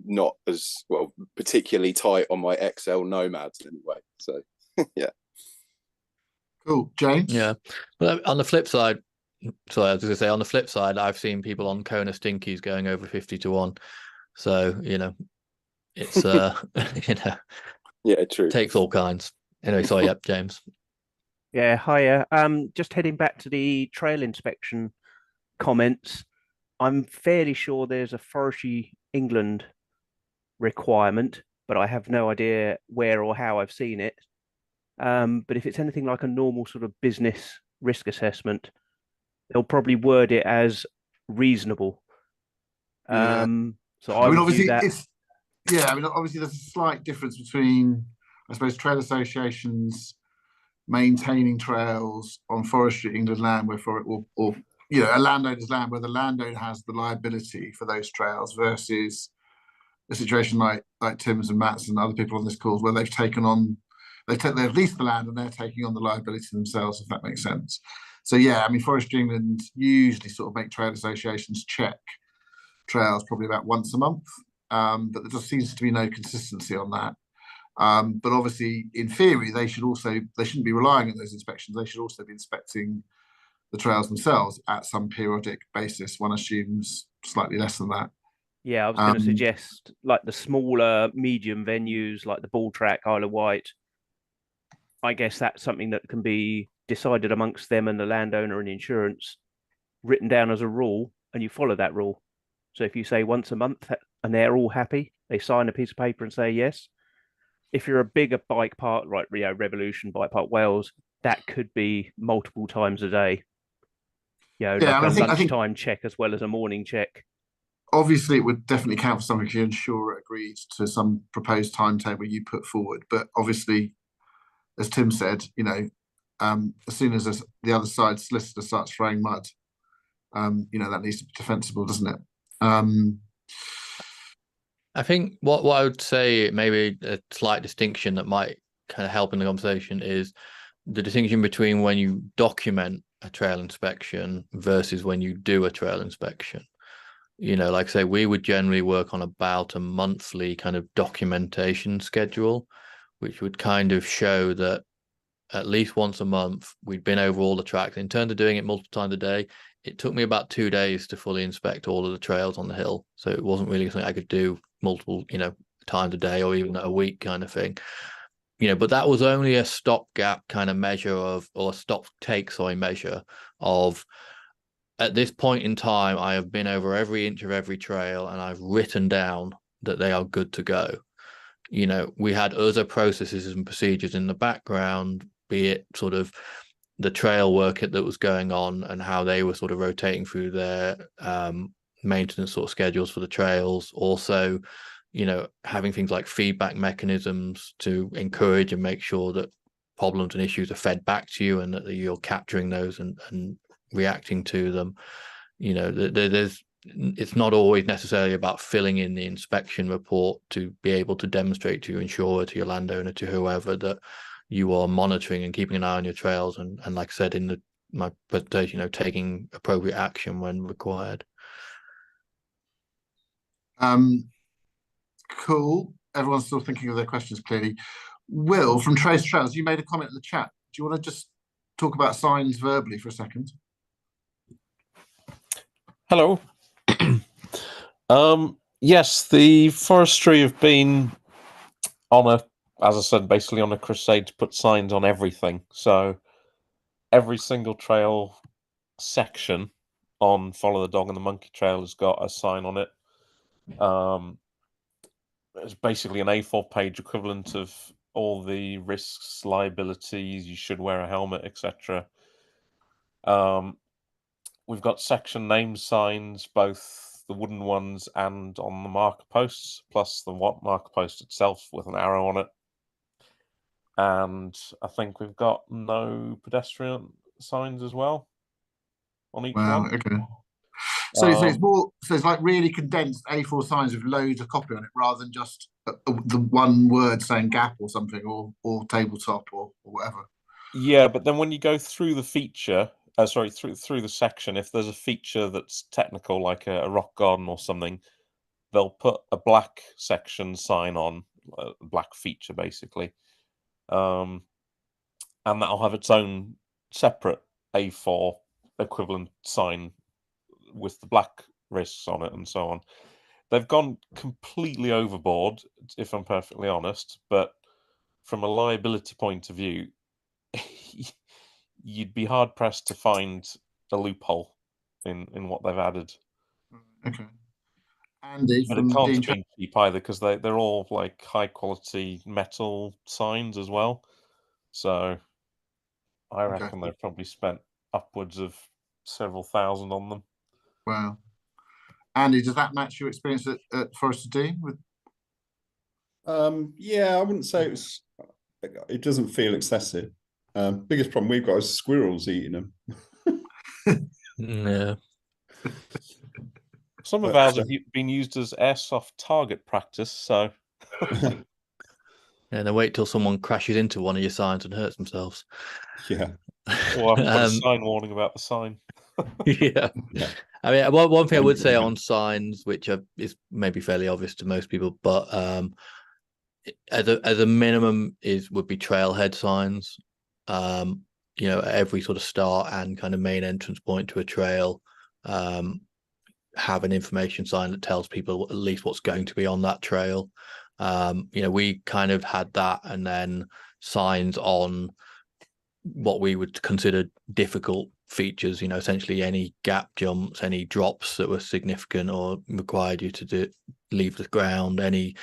not as well particularly tight on my XL Nomads anyway. So Cool, James. Yeah. Well, on the flip side, sorry, I was going to say, on the flip side, I've seen people on Kona Stinkies going over 50-1. So it's true. Takes all kinds. Anyway, sorry, yep, James. Yeah, hiya. Just heading back to the trail inspection comments. I'm fairly sure there's a Forestry England requirement, but I have no idea where or how I've seen it. But if it's anything like a normal sort of business risk assessment, they'll probably word it as reasonable. So I would obviously, view that. Obviously, there's a slight difference between, I suppose, trail associations maintaining trails on Forestry England land, or a landowner's land where the landowner has the liability for those trails, versus a situation like Tim's and Matt's and other people on this call, where they've leased the land and they're taking on the liability themselves, if that makes sense. So Forestry England usually sort of make trail associations check trails probably about once a month, but there just seems to be no consistency on that. But obviously, in theory, they shouldn't be relying on those inspections. They should also be inspecting the trails themselves at some periodic basis. One assumes slightly less than that. Yeah, I was going to suggest like the smaller, medium venues, like the Ball Track, Isle of Wight. I guess that's something that can be decided amongst them and the landowner and insurance, written down as a rule, and you follow that rule. So if you say once a month and they're all happy, they sign a piece of paper and say yes. If you're a bigger bike park, like Revolution Bike Park Wales, that could be multiple times a day. Like a lunchtime check as well as a morning check. Obviously, it would definitely count for something if your insurer agrees to some proposed timetable you put forward. But obviously, as Tim said, as soon as the other side solicitor starts throwing mud, that needs to be defensible, doesn't it? I think what I would say, maybe a slight distinction that might kind of help in the conversation, is the distinction between when you document a trail inspection versus when you do a trail inspection. Like I say, we would generally work on about a monthly kind of documentation schedule, which would kind of show that at least once a month we'd been over all the tracks. In terms of doing it multiple times a day, it took me about 2 days to fully inspect all of the trails on the hill. So it wasn't really something I could do multiple, times a day or even a week kind of thing. But that was only a stopgap kind of measure measure of, at this point in time, I have been over every inch of every trail and I've written down that they are good to go. We had other processes and procedures in the background, be it sort of the trail work that was going on and how they were sort of rotating through their maintenance sort of schedules for the trails. Also, having things like feedback mechanisms to encourage and make sure that problems and issues are fed back to you and that you're capturing those and reacting to them. It's not always necessarily about filling in the inspection report to be able to demonstrate to your insurer, to your landowner, to whoever, that you are monitoring and keeping an eye on your trails and like I said in my presentation, taking appropriate action when required. Cool. Everyone's still thinking of their questions, clearly. Will, from Trace Trails, you made a comment in the chat. Do you want to just talk about signs verbally for a second? Hello. Yes, the forestry have been on a, as I said, basically on a crusade to put signs on everything. So every single trail section on Follow the Dog and the Monkey Trail has got a sign on it. It's basically an A4 page equivalent of all the risks, liabilities, you should wear a helmet, etc. We've got section name signs, both the wooden ones and on the marker posts, plus the marker post itself with an arrow on it. And I think we've got no pedestrian signs as well on each one. Okay. So it's more, so it's like really condensed A4 signs with loads of copy on it, rather than just the one word saying gap or something, or tabletop or whatever. Yeah, but then when you go through the feature, through the section, if there's a feature that's technical, like a rock garden or something, they'll put a black section sign on, a black feature basically, and that'll have its own separate A4 equivalent sign with the black risks on it and so on. They've gone completely overboard, if I'm perfectly honest, but from a liability point of view, you'd be hard pressed to find a loophole in what they've added. Okay. Andy, but it can't have been cheap either, because they're all like high quality metal signs as well. So I reckon they've probably spent upwards of several thousand on them. Wow. Andy, does that match your experience at Forest of Dean? Yeah, I wouldn't say it doesn't feel excessive. Biggest problem we've got is squirrels eating them. Yeah. Some of ours have been used as airsoft target practice, so. And then wait till someone crashes into one of your signs and hurts themselves. Yeah. Or I've got a sign warning about the sign. Yeah. I mean, one thing I would say on signs, which is maybe fairly obvious to most people, but as a minimum would be trailhead signs. You know, at every sort of start and kind of main entrance point to a trail, have an information sign that tells people at least what's going to be on that trail. You know, we kind of had that, and then signs on what we would consider difficult features, you know, essentially any gap jumps, any drops that were significant or required you to leave the ground, any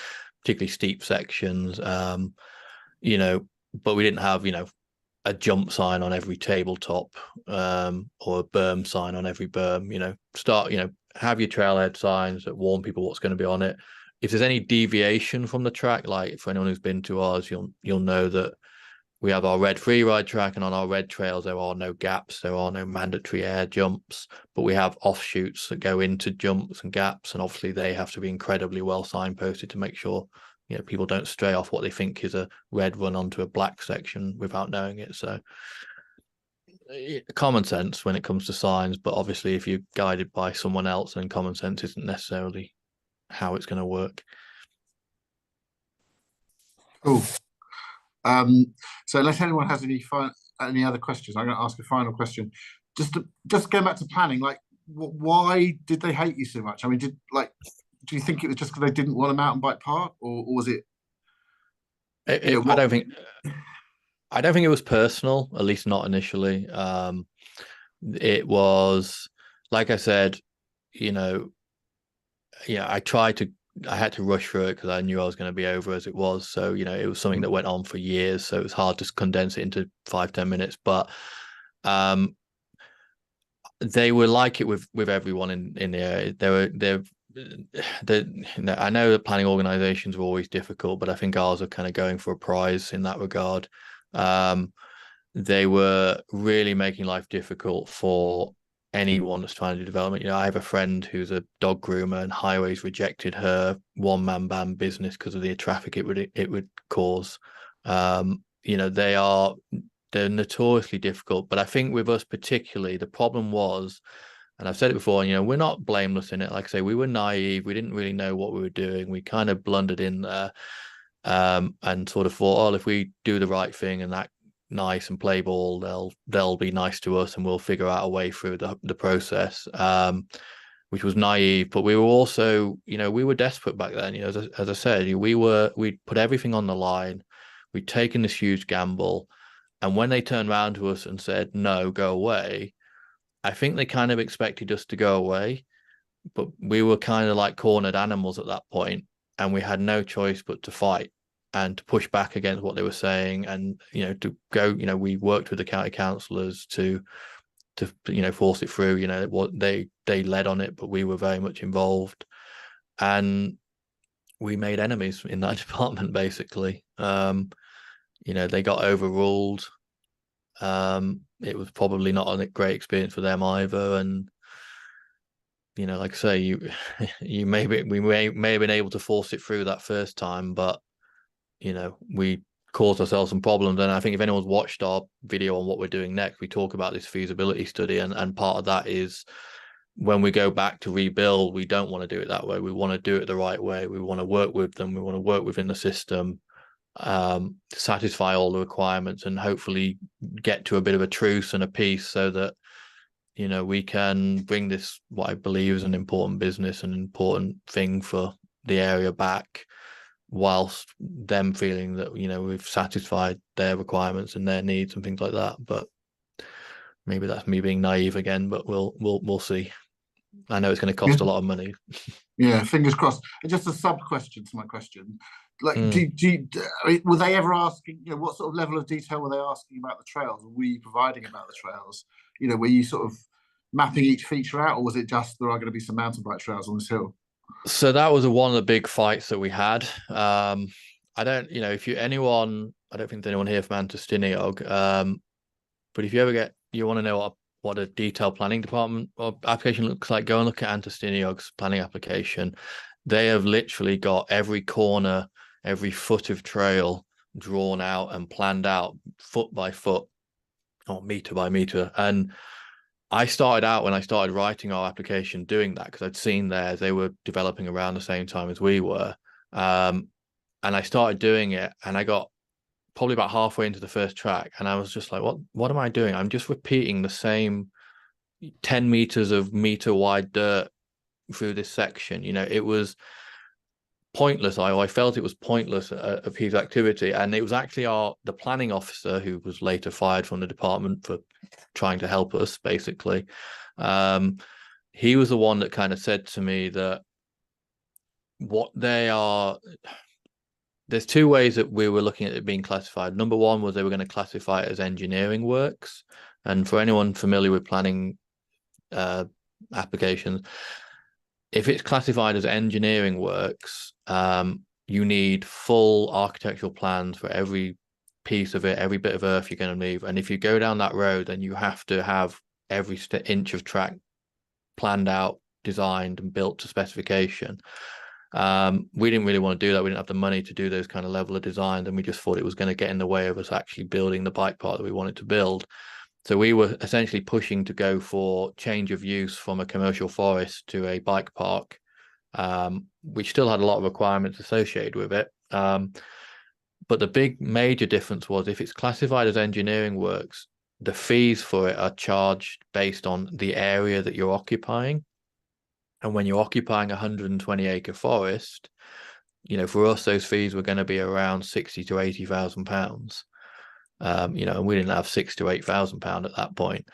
particularly steep sections, you know, but we didn't have, you know, a jump sign on every tabletop, or a berm sign on every berm. You know, have your trailhead signs that warn people what's going to be on it. If there's any deviation from the track, like for anyone who's been to ours, you'll know that we have our red free ride track, and on our red trails there are no gaps, there are no mandatory air jumps, but we have offshoots that go into jumps and gaps, and obviously they have to be incredibly well signposted to make sure, you know, people don't stray off what they think is a red run onto a black section without knowing it. So common sense when it comes to signs, but obviously if you're guided by someone else, then common sense isn't necessarily how it's going to work. Cool. So unless anyone has any other questions, I'm going to ask a final question. Just going back to planning, like why did they hate you so much? I mean, do you think it was just because they didn't want a mountain bike park, or was it? I don't think it was personal, at least not initially. It was, like I said, you know, yeah, I had to rush through it because I knew I was going to be over as it was. So, you know, it was something that went on for years. So it was hard to condense it into 5-10 minutes. But they were like it with everyone in the area. I know that planning organizations are always difficult, but I think ours are kind of going for a prize in that regard. They were really making life difficult for anyone that's trying to do development. You know, I have a friend who's a dog groomer, and Highways rejected her one-man band business because of the traffic it would cause. You know, they're notoriously difficult, but I think with us particularly, the problem was, and I've said it before, you know, we're not blameless in it. Like I say, we were naive. We didn't really know what we were doing. We kind of blundered in there, and sort of thought, oh, if we do the right thing and that nice and play ball, they'll be nice to us, and we'll figure out a way through the process. Which was naive, but we were also, we were desperate back then. As I said, we'd put everything on the line. We'd taken this huge gamble, and when they turned around to us and said, "No, go away," I think they kind of expected us to go away, but we were kind of like cornered animals at that point, and we had no choice but to fight and to push back against what they were saying, and to go. We worked with the county councillors to force it through. What they led on it, but we were very much involved, and we made enemies in that department basically. They got overruled. It was probably not a great experience for them either, and like I say, we may have been able to force it through that first time, but we caused ourselves some problems. And I think if anyone's watched our video on what we're doing next, we talk about this feasibility study, and part of that is when we go back to rebuild, we don't want to do it that way. We want to do it the right way. We want to work with them. We want to work within the system, satisfy all the requirements, and hopefully get to a bit of a truce and a peace, so that we can bring this, what I believe is an important business, an important thing for the area back, whilst them feeling that we've satisfied their requirements and their needs and things like that. But maybe that's me being naive again, but we'll see. I know it's going to cost a lot of money. Yeah, fingers crossed. And just a sub question to my question, like, were they ever asking, what sort of level of detail were they asking about the trails? Were you providing about the trails? Were you sort of mapping each feature out, or was it just there are going to be some mountain bike trails on this hill? So that was one of the big fights that we had. I don't think there's anyone here from Antistiniog, but if you ever want to know what a detailed planning department or application looks like, go and look at Antistiniog's planning application. They have literally got every corner, every foot of trail drawn out and planned out foot by foot or meter by meter. And I started out, when I started writing our application, doing that because I'd seen theirs. They were developing around the same time as we were. And I started doing it, and I got probably about halfway into the first track, and I was just like, what am I doing? I'm just repeating the same 10 meters of meter wide dirt through this section. It was pointless. I felt it was pointless, a piece of activity. And it was actually the planning officer, who was later fired from the department for trying to help us, basically. He was the one that kind of said to me that there's two ways that we were looking at it being classified. Number one was they were going to classify it as engineering works. And for anyone familiar with planning applications, if it's classified as engineering works, you need full architectural plans for every piece of it, every bit of earth you're going to move. And if you go down that road, then you have to have every inch of track planned out, designed, and built to specification. We didn't really want to do that. We didn't have the money to do those kind of level of designs, and we just thought it was going to get in the way of us actually building the bike park that we wanted to build. So we were essentially pushing to go for change of use from a commercial forest to a bike park, which still had a lot of requirements associated with it. But the big major difference was, if it's classified as engineering works, the fees for it are charged based on the area that you're occupying. And when you're occupying a 120-acre forest, for us, those fees were going to be around £60,000 to £80,000. And we didn't have £6,000 to £8,000 at that point.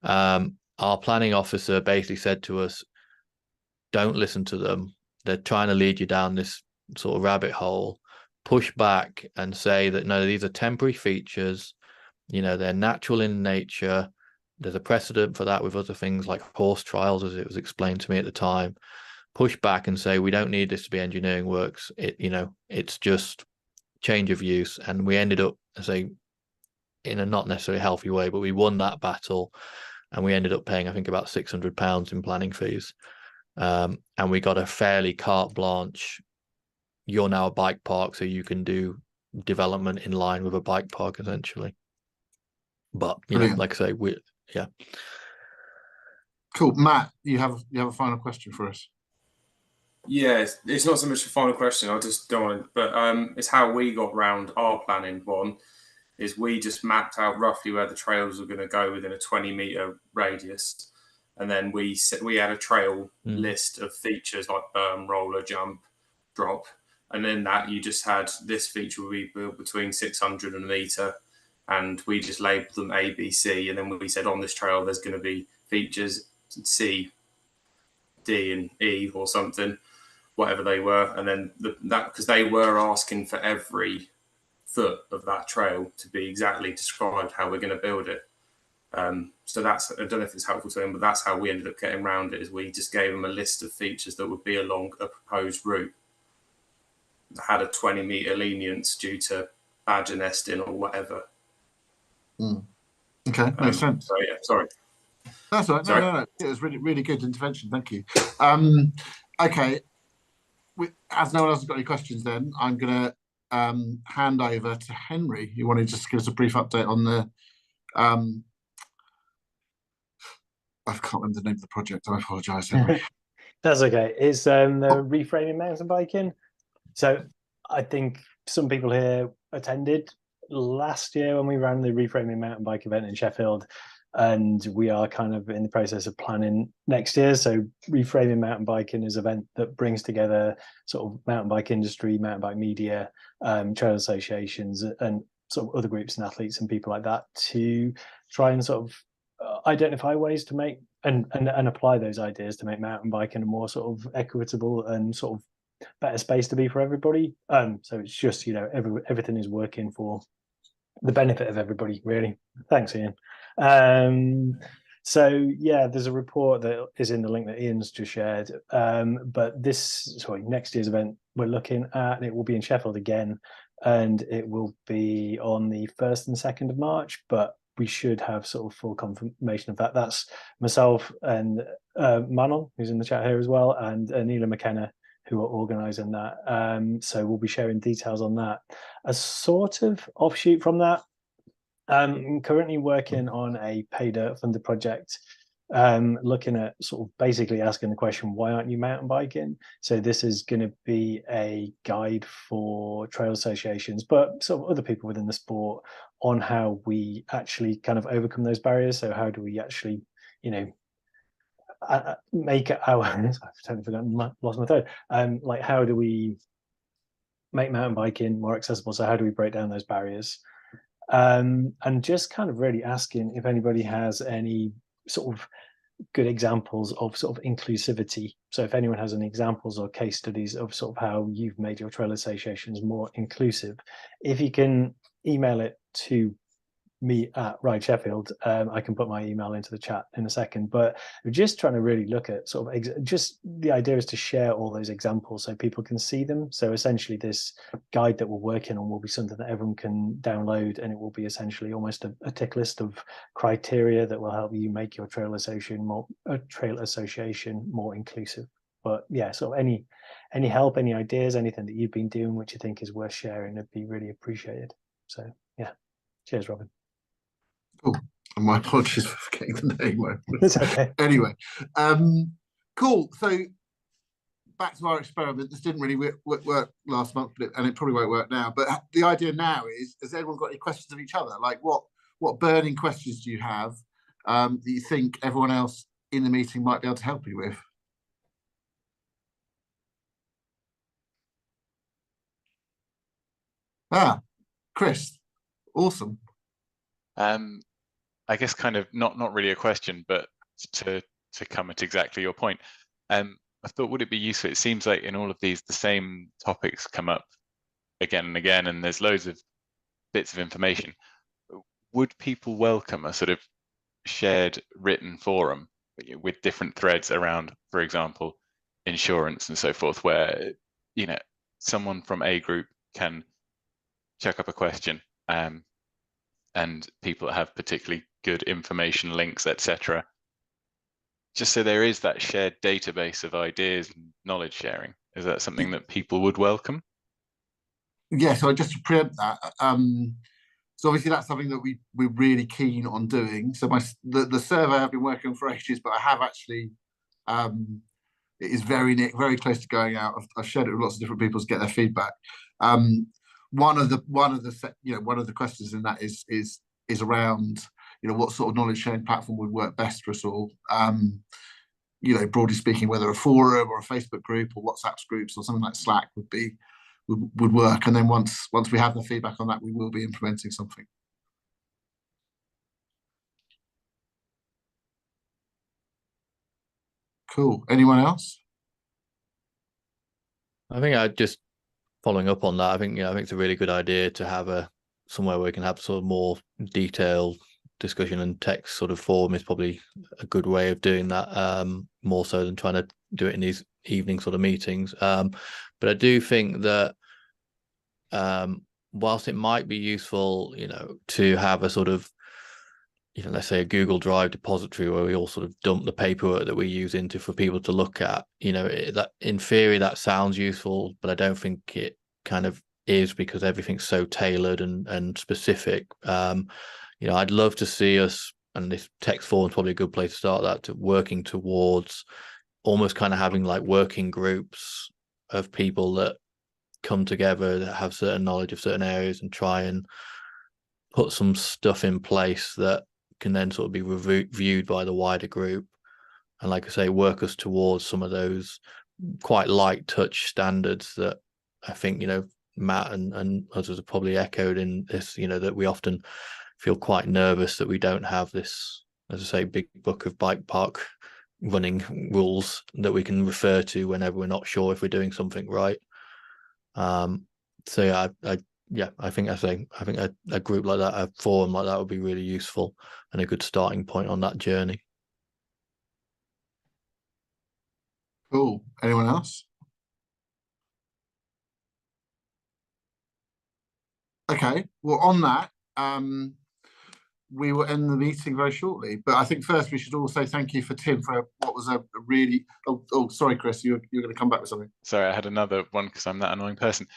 Our planning officer basically said to us, don't listen to them. They're trying to lead you down this sort of rabbit hole. Push back and say that, no, these are temporary features. They're natural in nature. There's a precedent for that with other things like horse trials, as it was explained to me at the time. Push back and say, we don't need this to be engineering works. It's just change of use. And we ended up, in a not necessarily healthy way, but we won that battle, and we ended up paying, I think, about £600 in planning fees. And we got a fairly carte blanche. You're now a bike park, so you can do development in line with a bike park, essentially. But like I say, yeah. Cool, Matt. You have a final question for us? Yeah, it's not so much a final question. I just don't want to, but it's how we got round our planning one. is we just mapped out roughly where the trails were going to go within a 20-meter radius. And then we had a trail list of features like berm, roller, jump, drop. And in that, you just had this feature will be built between 600 and a meter. And we just labeled them A, B, C. And then we said on this trail, there's going to be features C, D, and E or something, whatever they were. And then because they were asking for every foot of that trail to be exactly described how we're going to build it. So that's, I don't know if it's helpful to them, but that's how we ended up getting around it, is we just gave them a list of features that would be along a proposed route that had a 20-meter lenience due to badger nesting or whatever. Okay, makes sense. So yeah, sorry. That's all right. Sorry. No. It was really, really good intervention. Thank you. Okay. As no one else has got any questions, then I'm going to hand over to Henry. You want to just give us a brief update on the I can't remember the name of the project. I apologise, Henry. That's okay. It's the Reframing Mountain Biking. So I think some people here attended last year when we ran the Reframing Mountain Bike event in Sheffield, and we are kind of in the process of planning next year. So Reframing Mountain Biking is an event that brings together sort of mountain bike industry, mountain bike media, trail associations, and sort of other groups and athletes and people like that to try and sort of identify ways to make and apply those ideas to make mountain biking a more sort of equitable and sort of better space to be for everybody. So it's just, you know, everything is working for the benefit of everybody, really. Thanks, Ian. So yeah, there's a report that is in the link that Ian's just shared. But next year's event we're looking at, it will be in Sheffield again, and it will be on the 1st and 2nd of March, but we should have sort of full confirmation of that. That's myself and Manon, who's in the chat here as well, and Neela McKenna, who are organising that. So we'll be sharing details on that. A sort of offshoot from that, I'm currently working on a paid funded project, looking at sort of basically asking the question, why aren't you mountain biking? So this is going to be a guide for trail associations, but sort of other people within the sport, on how we actually kind of overcome those barriers. So how do we actually, you know, make our I've totally forgotten, lost my thread. Like, how do we make mountain biking more accessible? So how do we break down those barriers? And just kind of really asking if anybody has any sort of good examples of sort of inclusivity. So if anyone has any examples or case studies of sort of how you've made your trail associations more inclusive, if you can email it to me at Ride Sheffield, I can put my email into the chat in a second, but we're just trying to really look at sort of just the idea is to share all those examples so people can see them. So essentially this guide that we're working on will be something that everyone can download, and it will be essentially almost a tick list of criteria that will help you make your trail association more inclusive. But yeah, so any help, any ideas, anything that you've been doing which you think is worth sharing, would be really appreciated. So yeah, cheers, Robin. Cool. And my apologies for forgetting the name. It's okay. Anyway, cool. So back to our experiment. This didn't really work last month, and it probably won't work now. But the idea now is, has anyone got any questions of each other? Like, what burning questions do you have that you think everyone else in the meeting might be able to help you with? Chris, awesome. I guess kind of not really a question, but to come at exactly your point. I thought, would it be useful? It seems like in all of these, the same topics come up again and again, and there's loads of bits of information. Would people welcome a sort of shared written forum with different threads around, for example, insurance and so forth, where, you know, someone from a group can check up a question, and people that have particularly good information links, etc. Just so there is that shared database of ideas and knowledge sharing. Is that something that people would welcome? Yeah, so just to preempt that, so obviously that's something that we're really keen on doing. So the survey I've been working on for ages, but I have actually, it is very close to going out. I've shared it with lots of different people to get their feedback. one of the questions in that is around, what sort of knowledge sharing platform would work best for us all. Broadly speaking, whether a forum or a Facebook group or WhatsApp groups or something like Slack would work. And then once we have the feedback on that, we will be implementing something. Cool. Anyone else? I think I just following up on that. I think it's a really good idea to have somewhere where we can have sort of more detailed discussion, and text sort of forum is probably a good way of doing that, more so than trying to do it in these evening sort of meetings. But I do think that whilst it might be useful, to have a sort of, let's say a Google Drive depository where we all sort of dump the paperwork that we use into for people to look at, that in theory that sounds useful, but I don't think it kind of is, because everything's so tailored and specific. I'd love to see us, and this text forum is probably a good place to start that, to working towards almost kind of having like working groups of people that come together that have certain knowledge of certain areas and try and put some stuff in place that can then sort of be reviewed by the wider group, and like I say, work us towards some of those quite light touch standards that I think Matt and others have probably echoed in this, that we often feel quite nervous that we don't have this, as I say, big book of bike park running rules that we can refer to whenever we're not sure if we're doing something right. So yeah, I think a group like that, a forum like that, would be really useful and a good starting point on that journey. Cool. Anyone else? Okay. Well, on that, we will end the meeting very shortly. But I think first we should all say thank you for Tim for what was a really. Oh, sorry, Chris, you're going to come back with something. Sorry, I had another one because I'm that annoying person.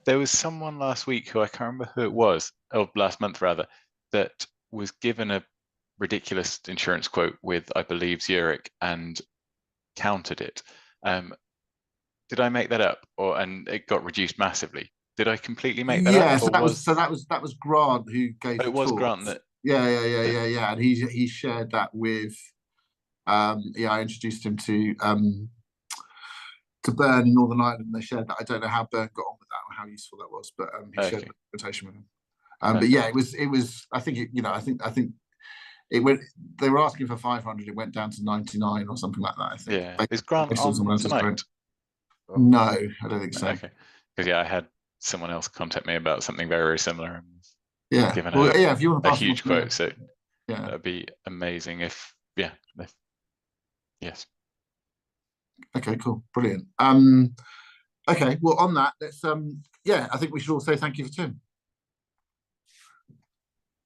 There was someone last week who I can't remember who it was, or last month rather, that was given a ridiculous insurance quote with, I believe, Zurich, and countered it. Did I make that up, and it got reduced massively? Did I completely make that up? Yeah, so that was Grant who gave. It was Grant that. Yeah, and he shared that with. I introduced him to Bern in Northern Ireland, and they shared that. I don't know how Bern got on with that or how useful that was, but he shared the presentation with him. But yeah, it was. I think it went. They were asking for 500. It went down to 99 or something like that. I think. Yeah, is Grant on tonight? No, I don't think so. Okay, because I had someone else contact me about something very, very similar. Yeah, if you want to pass a huge quote, so yeah, that'd be amazing if yes. Okay, cool, brilliant. Okay, well, on that, let's I think we should all say thank you for Tim.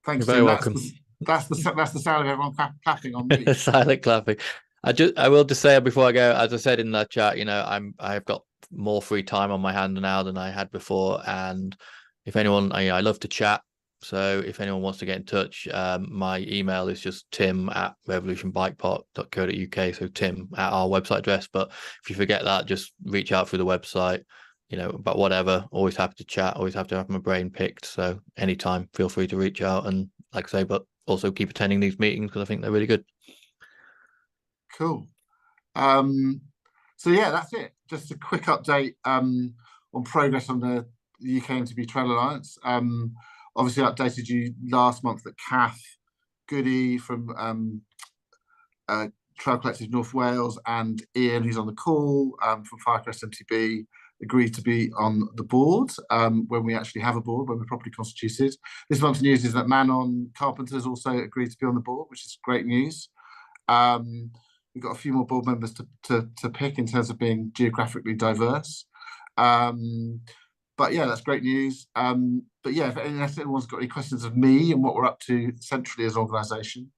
Thanks, You're very welcome. That's the sound of everyone clapping on me. Silent clapping. I will just say before I go, as I said in that chat, I've got more free time on my hand now than I had before, and if anyone, I love to chat. So if anyone wants to get in touch, my email is just tim@revolutionbikepark.co.uk. So Tim at our website address. But if you forget that, just reach out through the website. But whatever, always happy to chat. Always have to have my brain picked. So anytime, feel free to reach out. And like I say, but also keep attending these meetings because I think they're really good. Cool. So yeah, that's it. Just a quick update on progress on the UK MTB Trail Alliance. Obviously updated you last month that Kath Goody from Trail Collective North Wales and Ian, who's on the call from Firecrest MTB, agreed to be on the board when we actually have a board, when we're properly constituted. This month's news is that Manon Carpenter's also agreed to be on the board, which is great news. We've got a few more board members to pick in terms of being geographically diverse. But yeah, that's great news. But yeah, if anyone's got any questions of me and what we're up to centrally as an organisation,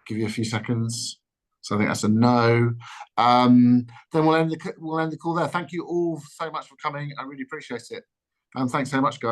give you a few seconds. So I think that's a no. Then we'll end the call there. Thank you all so much for coming. I really appreciate it. And thanks so much, guys.